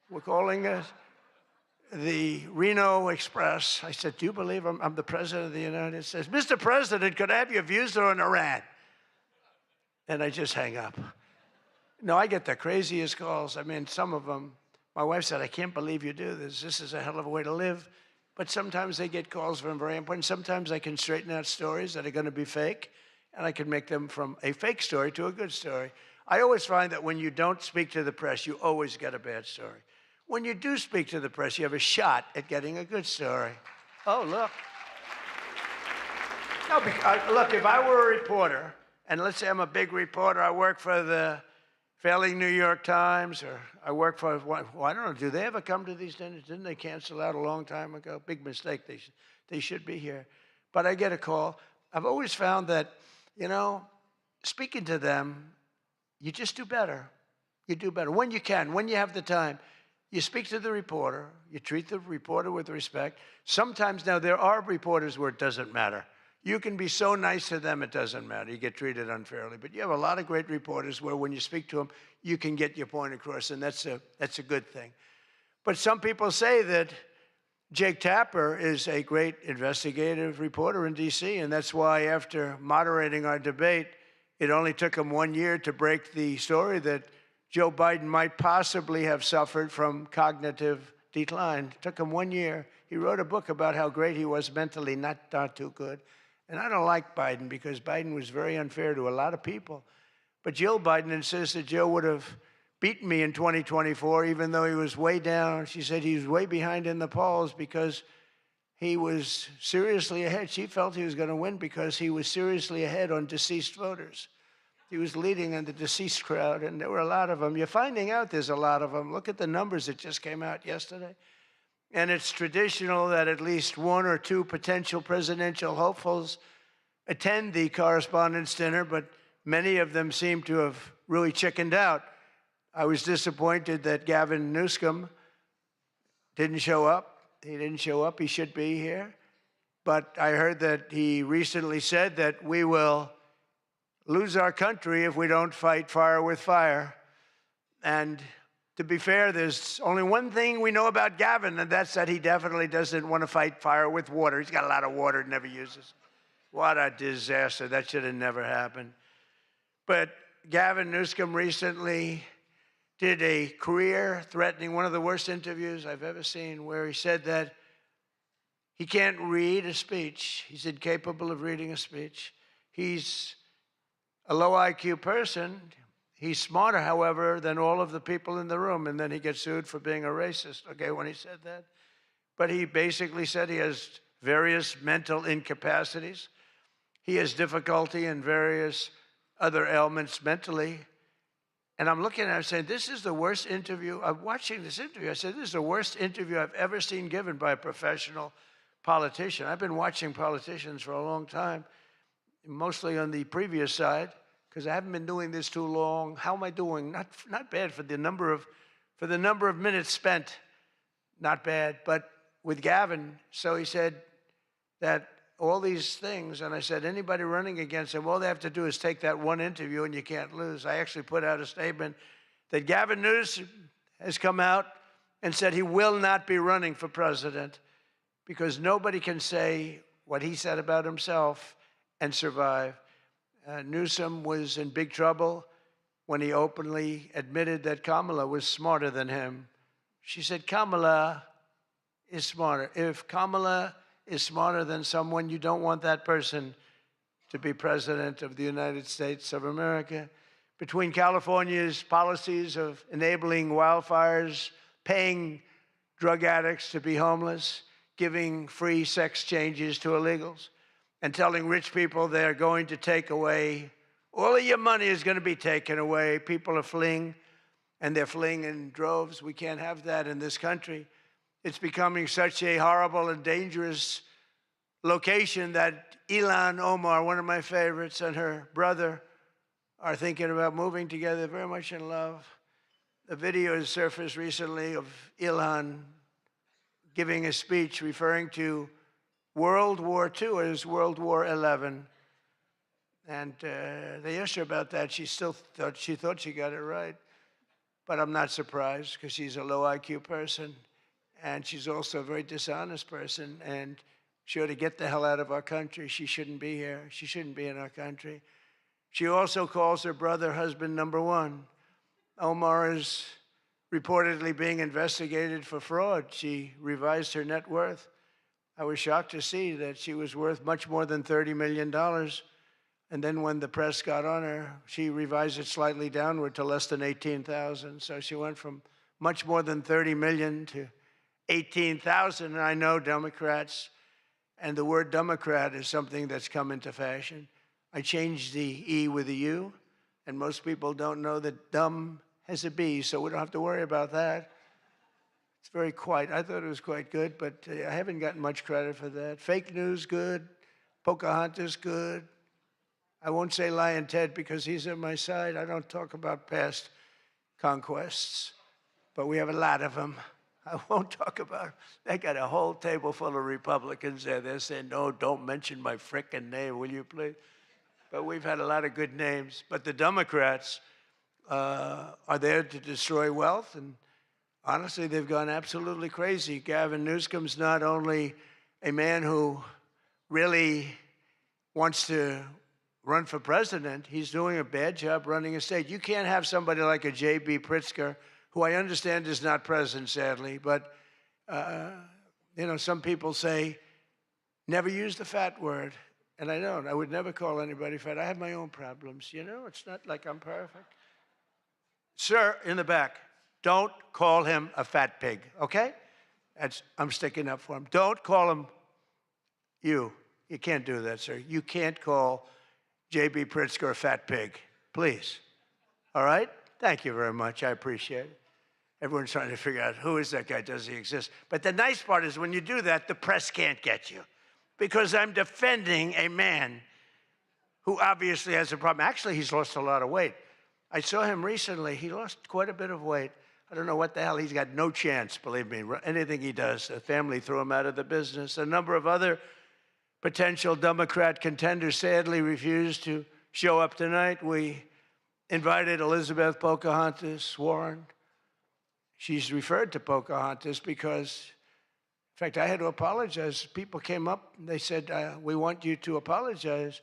We're calling it the Reno Express. I said, do you believe I'm the president of the United States? Mr. President, could I have your views on Iran? And I just hang up. No, I get the craziest calls. I mean, some of them, my wife said, I can't believe you do this. This is a hell of a way to live. But sometimes they get calls from very important. Sometimes I can straighten out stories that are going to be fake, and I can make them from a fake story to a good story. I always find that when you don't speak to the press, you always get a bad story. When you do speak to the press, you have a shot at getting a good story. Oh, look. No, look, if I were a reporter, and let's say I'm a big reporter, I work for the failing New York Times, or I work for, well, I don't know, do they ever come to these dinners? Didn't they cancel out a long time ago? Big mistake. They should be here. But I get a call. I've always found that, you know, speaking to them, you just do better. You do better when you can, when you have the time. You speak to the reporter. You treat the reporter with respect. Sometimes now there are reporters where it doesn't matter. You can be so nice to them, it doesn't matter. You get treated unfairly. But you have a lot of great reporters where when you speak to them, you can get your point across, and that's a good thing. But some people say that Jake Tapper is a great investigative reporter in D.C., and that's why after moderating our debate, it only took him 1 year to break the story that Joe Biden might possibly have suffered from cognitive decline. It took him 1 year. He wrote a book about how great he was mentally, not too good. And I don't like Biden because Biden was very unfair to a lot of people. But Jill Biden insists that Joe would have beaten me in 2024, even though he was way down. She said he was way behind in the polls because he was seriously ahead. She felt he was going to win because he was seriously ahead on deceased voters. He was leading in the deceased crowd, and there were a lot of them. You're finding out there's a lot of them. Look at the numbers that just came out yesterday. And it's traditional that at least one or two potential presidential hopefuls attend the Correspondents' Dinner, but many of them seem to have really chickened out. I was disappointed that Gavin Newsom didn't show up. He didn't show up. He should be here. But I heard that he recently said that we will lose our country if we don't fight fire with fire. And to be fair, there's only one thing we know about Gavin, and that's that he definitely doesn't want to fight fire with water. He's got a lot of water he never uses. What a disaster. That should have never happened. But Gavin Newsom recently did a career-threatening, one of the worst interviews I've ever seen, where he said that he can't read a speech. He's incapable of reading a speech. He's a low IQ person. He's smarter, however, than all of the people in the room, and then he gets sued for being a racist, okay, when he said that. But he basically said he has various mental incapacities. He has difficulty in various other ailments mentally. And I'm looking at him saying, this is the worst interview. I'm watching this interview. I said, this is the worst interview I've ever seen given by a professional politician. I've been watching politicians for a long time, mostly on the previous side, because I haven't been doing this too long. How am I doing? Not bad for the number of minutes spent. Not bad. But with Gavin, so he said that all these things, and I said, anybody running against him, all they have to do is take that one interview and you can't lose. I actually put out a statement that Gavin Newsom has come out and said he will not be running for president because nobody can say what he said about himself and survive. Newsom was in big trouble when he openly admitted that Kamala was smarter than him. She said, Kamala is smarter. If Kamala is smarter than someone, you don't want that person to be president of the United States of America. Between California's policies of enabling wildfires, paying drug addicts to be homeless, giving free sex changes to illegals, and telling rich people they're going to take away All of your money is going to be taken away. People are fleeing, and they're fleeing in droves. We can't have that in this country. It's becoming such a horrible and dangerous location that Ilhan Omar, one of my favorites, and her brother are thinking about moving together, very much in love. The video has surfaced recently of Ilhan giving a speech referring to World War II as World War XI. And they asked her about that. She thought she got it right. But I'm not surprised, because she's a low IQ person, and she's also a very dishonest person, and she ought to get the hell out of our country. She shouldn't be here. She shouldn't be in our country. She also calls her brother husband number one. Omar is reportedly being investigated for fraud. She revised her net worth. I was shocked to see that she was worth much more than $30 million. And then when the press got on her, she revised it slightly downward to less than 18,000. So she went from much more than 30 million to 18,000. And I know Democrats, and the word Democrat is something that's come into fashion. I changed the E with a U, and most people don't know that dumb has a B, so we don't have to worry about that. It's very quiet. I thought it was quite good, but I haven't gotten much credit for that. Fake news, good. Pocahontas, good. I won't say Lion Ted because he's on my side. I don't talk about past conquests, but we have a lot of them. I won't talk about them. They got a whole table full of Republicans there. They're saying, no, don't mention my frickin' name, will you please? But we've had a lot of good names. But the Democrats are there to destroy wealth, and honestly, they've gone absolutely crazy. Gavin Newsom's not only a man who really wants to run for president, he's doing a bad job running a state. You can't have somebody like a J.B. Pritzker, who I understand is not present, sadly, but, you know, some people say, never use the fat word, and I don't. I would never call anybody fat. I have my own problems, you know? It's not like I'm perfect. Sir, in the back, don't call him a fat pig, okay? I'm sticking up for him. Don't call him you. You can't do that, sir. You can't call J.B. Pritzker a fat pig, please. All right? Thank you very much. I appreciate it. Everyone's trying to figure out, who is that guy? Does he exist? But the nice part is when you do that, the press can't get you, because I'm defending a man who obviously has a problem. Actually, he's lost a lot of weight. I saw him recently. He lost quite a bit of weight. I don't know what the hell. He's got no chance, believe me. Anything he does, the family threw him out of the business. A number of other potential Democrat contenders sadly refused to show up tonight. We invited Elizabeth Pocahontas Warren. She's referred to Pocahontas because, in fact, I had to apologize. People came up and they said, we want you to apologize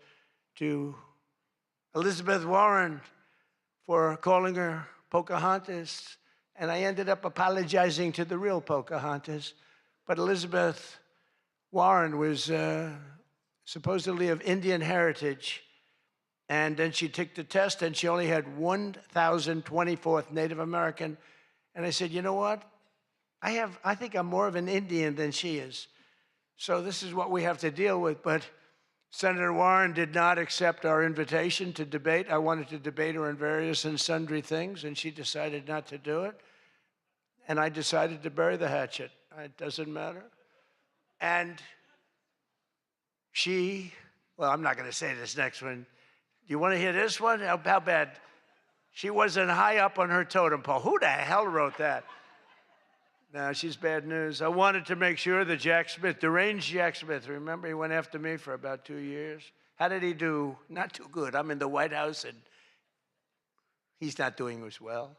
to Elizabeth Warren for calling her Pocahontas. And I ended up apologizing to the real Pocahontas. But Elizabeth Warren was supposedly of Indian heritage. And then she took the test, and she only had 1,024th Native American. And I said, you know what? I think I'm more of an Indian than she is. So this is what we have to deal with. But Senator Warren did not accept our invitation to debate. I wanted to debate her on various and sundry things, and she decided not to do it. And I decided to bury the hatchet. It doesn't matter. And she, well, I'm not going to say this next one. Do you want to hear this one? How bad? She wasn't high up on her totem pole. Who the hell wrote that? No, she's bad news. I wanted to make sure that Jack Smith, deranged Jack Smith, remember he went after me for about 2 years? How did he do? Not too good. I'm in the White House, and he's not doing as well.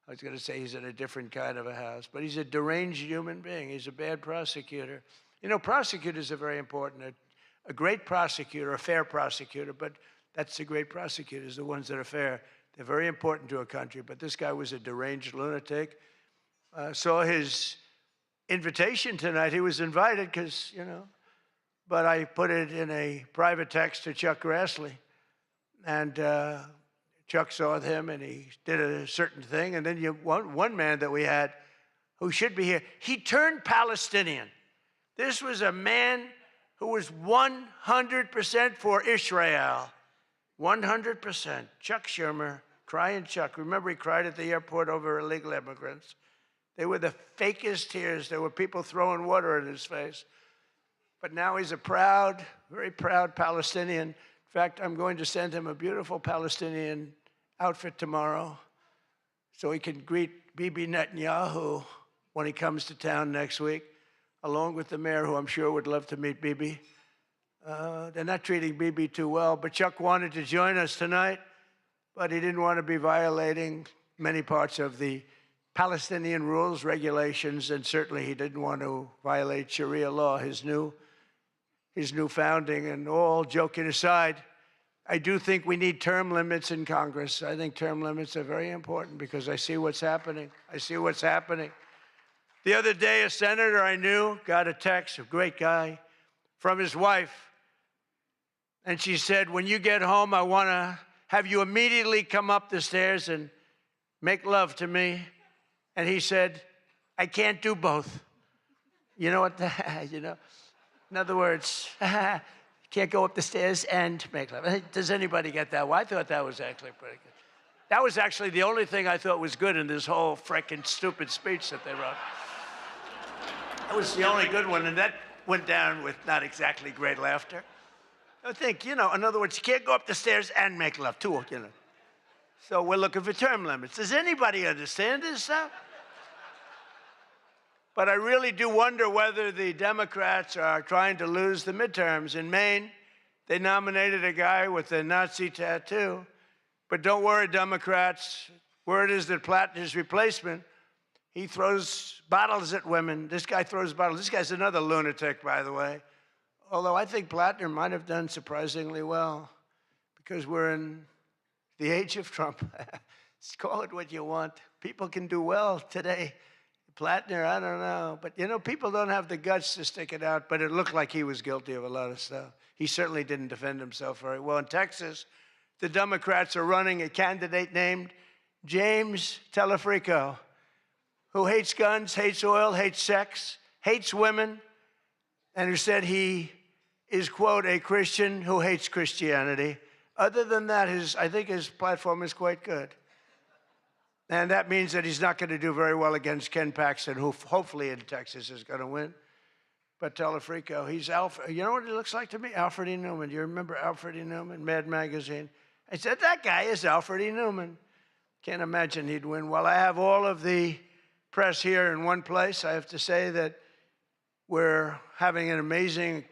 I was going to say he's in a different kind of a house, but he's a deranged human being. He's a bad prosecutor. You know, prosecutors are very important. A great prosecutor, a fair prosecutor, but that's the great prosecutors, the ones that are fair. They're very important to a country, but this guy was a deranged lunatic. Saw his invitation tonight. He was invited because, you know, but I put it in a private text to Chuck Grassley. And Chuck saw him, and he did a certain thing. And then one man that we had who should be here, he turned Palestinian. This was a man who was 100% for Israel. 100%. Chuck Schumer, crying Chuck. Remember, he cried at the airport over illegal immigrants. They were the fakest tears. There were people throwing water in his face. But now he's a proud, very proud Palestinian. In fact, I'm going to send him a beautiful Palestinian outfit tomorrow so he can greet Bibi Netanyahu when he comes to town next week, along with the mayor, who I'm sure would love to meet Bibi. They're not treating Bibi too well, but Chuck wanted to join us tonight, but he didn't want to be violating many parts of the Palestinian rules, regulations, and certainly he didn't want to violate Sharia law, his new founding. And all joking aside, I do think we need term limits in Congress. I think term limits are very important because I see what's happening. I see what's happening. The other day, a senator I knew got a text, a great guy, from his wife. And she said, when you get home, I want to have you immediately come up the stairs and make love to me. And he said, I can't do both. You know what? In other words, can't go up the stairs and make love. Does anybody get that? Well, I thought that was actually pretty good. That was actually the only thing I thought was good in this whole frickin' stupid speech that they wrote. That was the only good one, and that went down with not exactly great laughter. I think, in other words, you can't go up the stairs and make love, too, So we're looking for term limits. Does anybody understand this stuff? But I really do wonder whether the Democrats are trying to lose the midterms. In Maine, they nominated a guy with a Nazi tattoo. But don't worry, Democrats. Word is that Plattner's replacement, he throws bottles at women. This guy throws bottles. This guy's another lunatic, by the way. Although I think Plattner might have done surprisingly well because we're in the age of Trump. Call it what you want. People can do well today. Plattner, I don't know. But, people don't have the guts to stick it out, but it looked like he was guilty of a lot of stuff. He certainly didn't defend himself very well. In Texas, the Democrats are running a candidate named James Telefrico, who hates guns, hates oil, hates sex, hates women, and who said he is, quote, a Christian who hates Christianity. Other than that, I think his platform is quite good. And that means that he's not going to do very well against Ken Paxton, who hopefully in Texas is going to win. But Telefrico, he's Alfred. You know what he looks like to me? Alfred E. Newman. Do you remember Alfred E. Newman, Mad Magazine? I said, that guy is Alfred E. Newman. Can't imagine he'd win. Well, I have all of the press here in one place. I have to say that we're having an amazing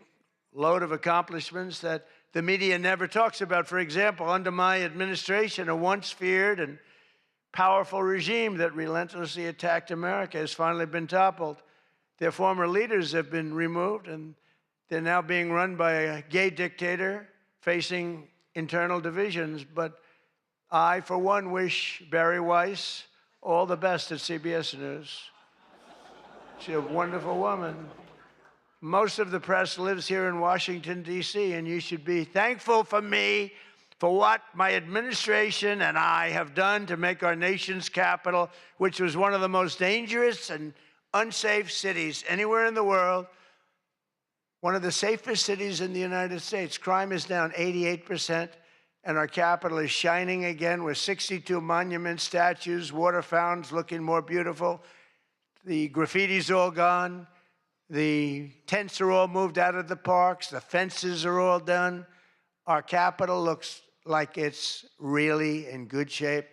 load of accomplishments that the media never talks about. For example, under my administration, a once feared and powerful regime that relentlessly attacked America has finally been toppled. Their former leaders have been removed, and they're now being run by a gay dictator facing internal divisions. But I, for one, wish Barry Weiss all the best at CBS News. She's a wonderful woman. Most of the press lives here in Washington, D.C., and you should be thankful for me for what my administration and I have done to make our nation's capital, which was one of the most dangerous and unsafe cities anywhere in the world, one of the safest cities in the United States. Crime is down 88%, and our capital is shining again with 62 monuments, statues, water fountains looking more beautiful. The graffiti's all gone. The tents are all moved out of the parks. The fences are all done. Our capital looks like it's really in good shape.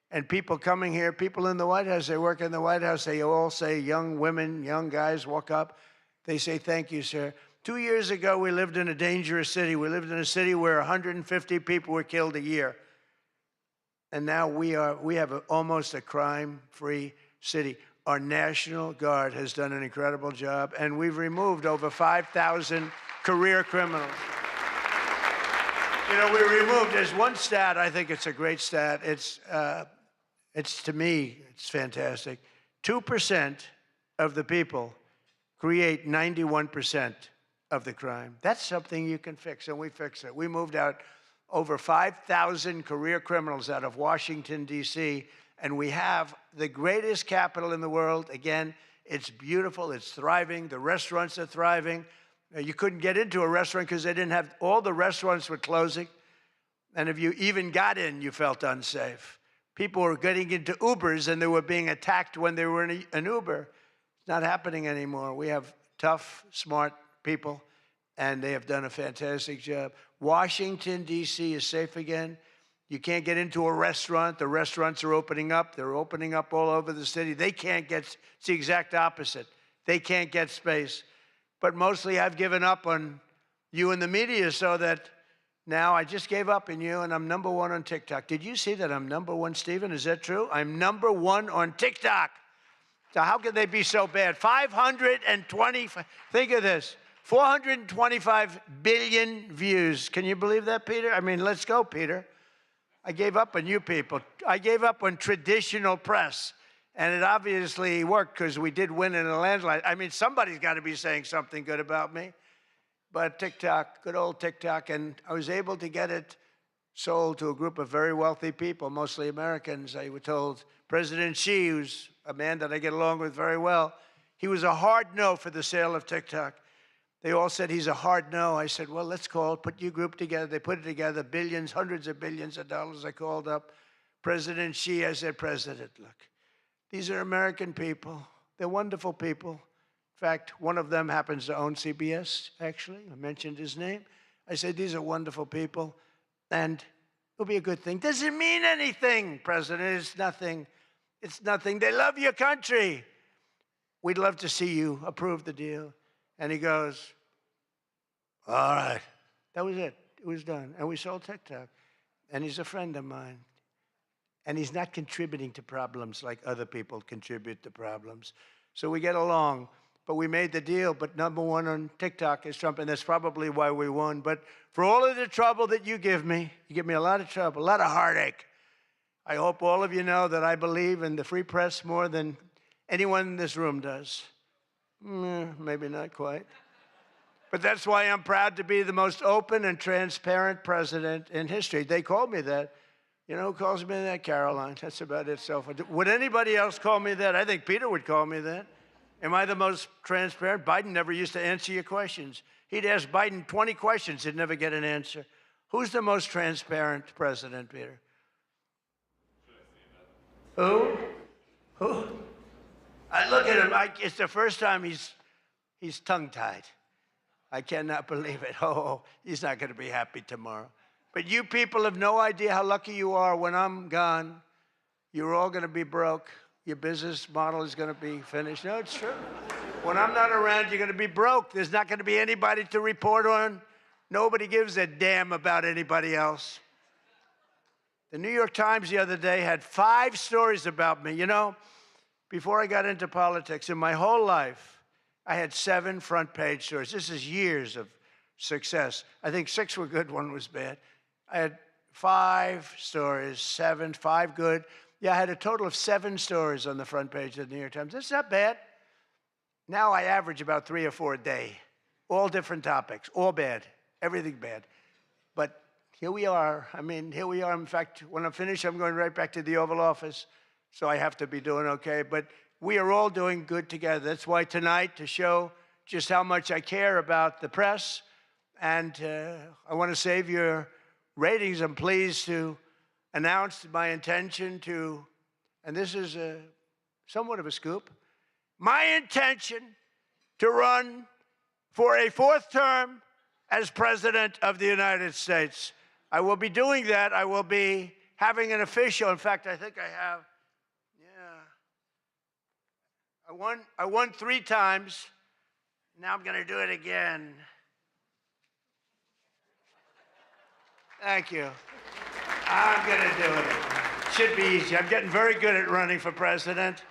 And people coming here, people in the White House, they work in the White House, they all say, young women, young guys walk up, they say, thank you, sir. 2 years ago, we lived in a dangerous city. We lived in a city where 150 people were killed a year. And now we have almost a crime-free city. Our National Guard has done an incredible job, and we've removed over 5,000 career criminals. We removed, there's one stat, I think it's a great stat. It's to me, it's fantastic. 2% of the people create 91% of the crime. That's something you can fix, and we fix it. We moved out over 5,000 career criminals out of Washington, D.C., and we have the greatest capital in the world. Again, it's beautiful, it's thriving, the restaurants are thriving. You couldn't get into a restaurant because they didn't have, all the restaurants were closing. And if you even got in, you felt unsafe. People were getting into Ubers and they were being attacked when they were in an Uber. It's not happening anymore. We have tough, smart people, and they have done a fantastic job. Washington, D.C. is safe again. You can't get into a restaurant. The restaurants are opening up. They're opening up all over the city. They can't get, it's the exact opposite. They can't get space. But mostly I've given up on you and the media so that now I just gave up on you and I'm #1 on TikTok. Did you see that I'm #1, Stephen? Is that true? I'm #1 on TikTok. So how can they be so bad? 520, think of this, 425 billion views. Can you believe that, Peter? I mean, let's go, Peter. I gave up on you people. I gave up on traditional press. And it obviously worked because we did win in a landslide. I mean, somebody's got to be saying something good about me. But TikTok, good old TikTok, and I was able to get it sold to a group of very wealthy people, mostly Americans. I was told President Xi, who's a man that I get along with very well, he was a hard no for the sale of TikTok. They all said he's a hard no. I said, well, let's call, put your group together. They put it together, billions, hundreds of billions of dollars. I called up President Xi. I said, President, look, these are American people. They're wonderful people. In fact, one of them happens to own CBS, actually. I mentioned his name. I said, these are wonderful people, and it'll be a good thing. Does it mean anything, President? It's nothing. It's nothing. They love your country. We'd love to see you approve the deal. And he goes, all right. That was it. It was done. And we sold TikTok. And he's a friend of mine. And he's not contributing to problems like other people contribute to problems. So we get along. But we made the deal. But #1 on TikTok is Trump, and that's probably why we won. But for all of the trouble that you give me a lot of trouble, a lot of heartache. I hope all of you know that I believe in the free press more than anyone in this room does. Maybe not quite. But that's why I'm proud to be the most open and transparent president in history. They called me that. You know who calls me that? Karoline. That's about it so far. Would anybody else call me that? I think Peter would call me that. Am I the most transparent? Biden never used to answer your questions. He'd ask Biden 20 questions, he'd never get an answer. Who's the most transparent president, Peter? Who? I look at him, it's the first time he's tongue-tied. I cannot believe it. Oh, he's not going to be happy tomorrow. But you people have no idea how lucky you are. When I'm gone, you're all going to be broke. Your business model is going to be finished. No, it's true. When I'm not around, you're going to be broke. There's not going to be anybody to report on. Nobody gives a damn about anybody else. The New York Times the other day had 5 stories about me. You know, before I got into politics, in my whole life, I had 7 front-page stories. This is years of success. I think 6 were good, 1 was bad. I had 5 stories, 7, 5 good. Yeah, I had a total of 7 stories on the front page of the New York Times. That's not bad. Now I average about 3 or 4 a day, all different topics, all bad, everything bad. But here we are. I mean, here we are. In fact, when I'm finished, I'm going right back to the Oval Office, so I have to be doing okay. But we are all doing good together. That's why tonight, to show just how much I care about the press, and I want to save your ratings, I'm pleased to announce my intention to, and this is somewhat of a scoop, my intention to run for a 4th term as President of the United States. I will be doing that. I will be having an official, in fact, I think I have, I won 3 times. Now I'm going to do it again. Thank you. I'm going to do it. Should be easy. I'm getting very good at running for president.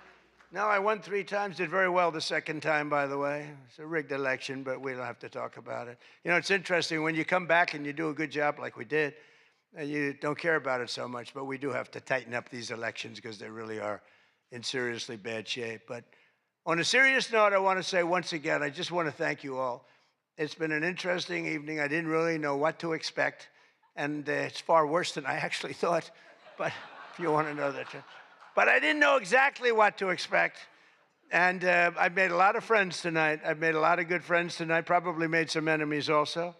No, I won 3 times, did very well the 2nd time, by the way. It's a rigged election, but we don't have to talk about it. You know, it's interesting, when you come back and you do a good job like we did, and you don't care about it so much, but we do have to tighten up these elections because they really are in seriously bad shape. But on a serious note, I want to say once again, I just want to thank you all. It's been an interesting evening. I didn't really know what to expect, and it's far worse than I actually thought, but if you want to know that. But I didn't know exactly what to expect, and I've made a lot of friends tonight. I've made a lot of good friends tonight, probably made some enemies also,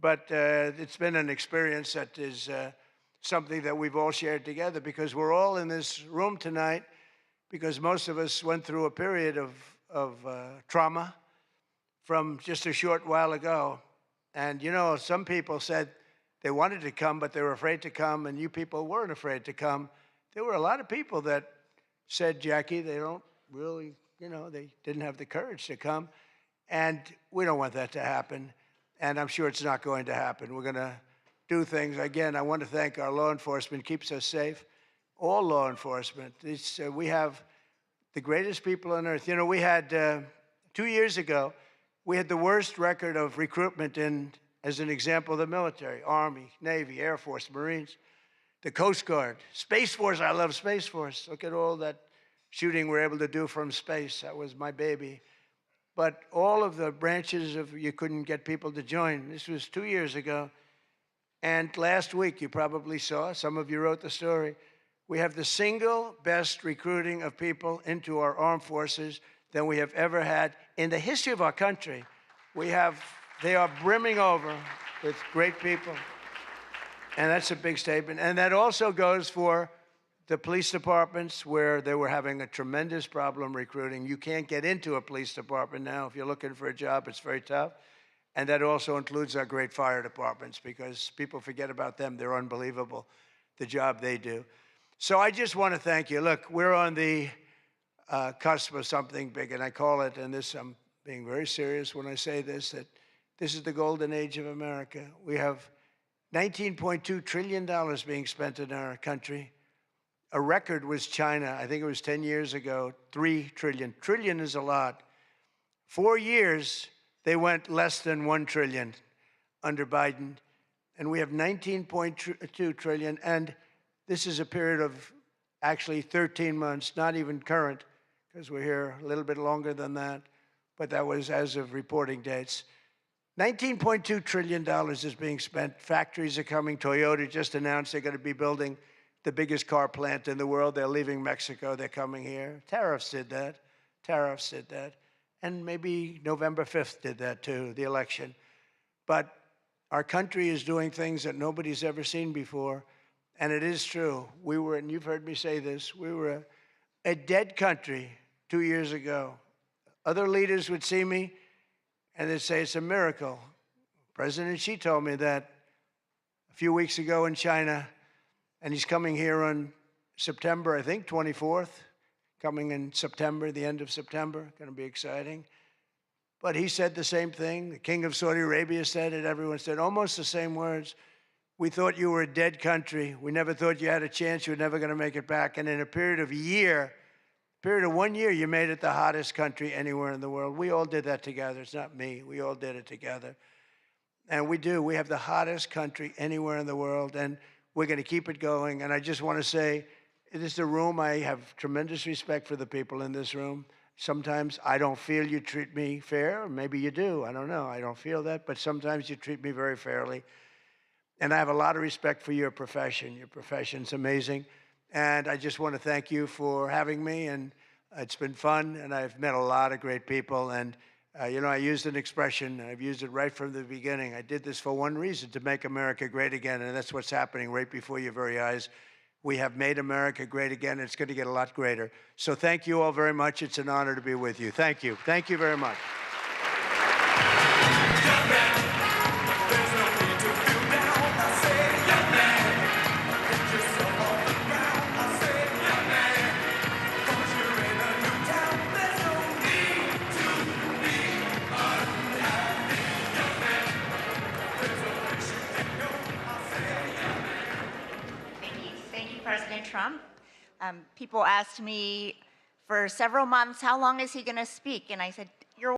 but it's been an experience that is something that we've all shared together, because we're all in this room tonight because most of us went through a period of trauma from just a short while ago. And you know, some people said they wanted to come, but they were afraid to come, and you people weren't afraid to come. There were a lot of people that said, Jackie, they don't really, you know, they didn't have the courage to come. And we don't want that to happen. And I'm sure it's not going to happen. We're going to do things. Again, I want to thank our law enforcement, keeps us safe. All law enforcement. We have the greatest people on earth. You know, we had, 2 years ago, we had the worst record of recruitment in, as an example, the military, Army, Navy, Air Force, Marines, the Coast Guard, Space Force. I love Space Force. Look at all that shooting we're able to do from space. That was my baby. But all of the branches of, you couldn't get people to join. This was 2 years ago. And last week, you probably saw, some of you wrote the story, we have the single best recruiting of people into our armed forces than we have ever had in the history of our country. They are brimming over with great people. And that's a big statement. And that also goes for the police departments, where they were having a tremendous problem recruiting. You can't get into a police department now. If you're looking for a job, it's very tough. And that also includes our great fire departments, because people forget about them. They're unbelievable, the job they do. So I just want to thank you. Look, we're on the cusp of something big, and I call it, and this, I'm being very serious when I say this, that this is the golden age of America. We have $19.2 trillion being spent in our country. A record was China. I think it was 10 years ago, 3 trillion. Trillion is a lot. 4 years, they went less than 1 trillion under Biden. And we have 19.2 trillion. And this is a period of actually 13 months, not even current, because we're here a little bit longer than that. But that was as of reporting dates. $19.2 trillion is being spent. Factories are coming. Toyota just announced they're going to be building the biggest car plant in the world. They're leaving Mexico. They're coming here. Tariffs did that. Tariffs did that. And maybe November 5th did that too, the election. But our country is doing things that nobody's ever seen before. And it is true. We were, and you've heard me say this, we were a dead country 2 years ago. Other leaders would see me and they'd say it's a miracle. President Xi told me that a few weeks ago in China, and he's coming here on September, I think, 24th, coming in September, the end of September, going to be exciting. But he said the same thing. The King of Saudi Arabia said it. Everyone said almost the same words. We thought you were a dead country. We never thought you had a chance. You were never going to make it back. And in a period of 1 year, you made it the hottest country anywhere in the world. We all did that together. It's not me. We all did it together. And we do. We have the hottest country anywhere in the world. And we're going to keep it going. And I just want to say, it is the room. I have tremendous respect for the people in this room. Sometimes I don't feel you treat me fair. Maybe you do. I don't know. I don't feel that. But sometimes you treat me very fairly. And I have a lot of respect for your profession. Your profession's amazing. And I just want to thank you for having me. And it's been fun. And I've met a lot of great people. And, you know, I used an expression. I've used it right from the beginning. I did this for one reason, to make America great again. And that's what's happening right before your very eyes. We have made America great again. It's going to get a lot greater. So thank you all very much. It's an honor to be with you. Thank you. Thank you very much. Trump. People asked me for several months, how long is he going to speak? And I said,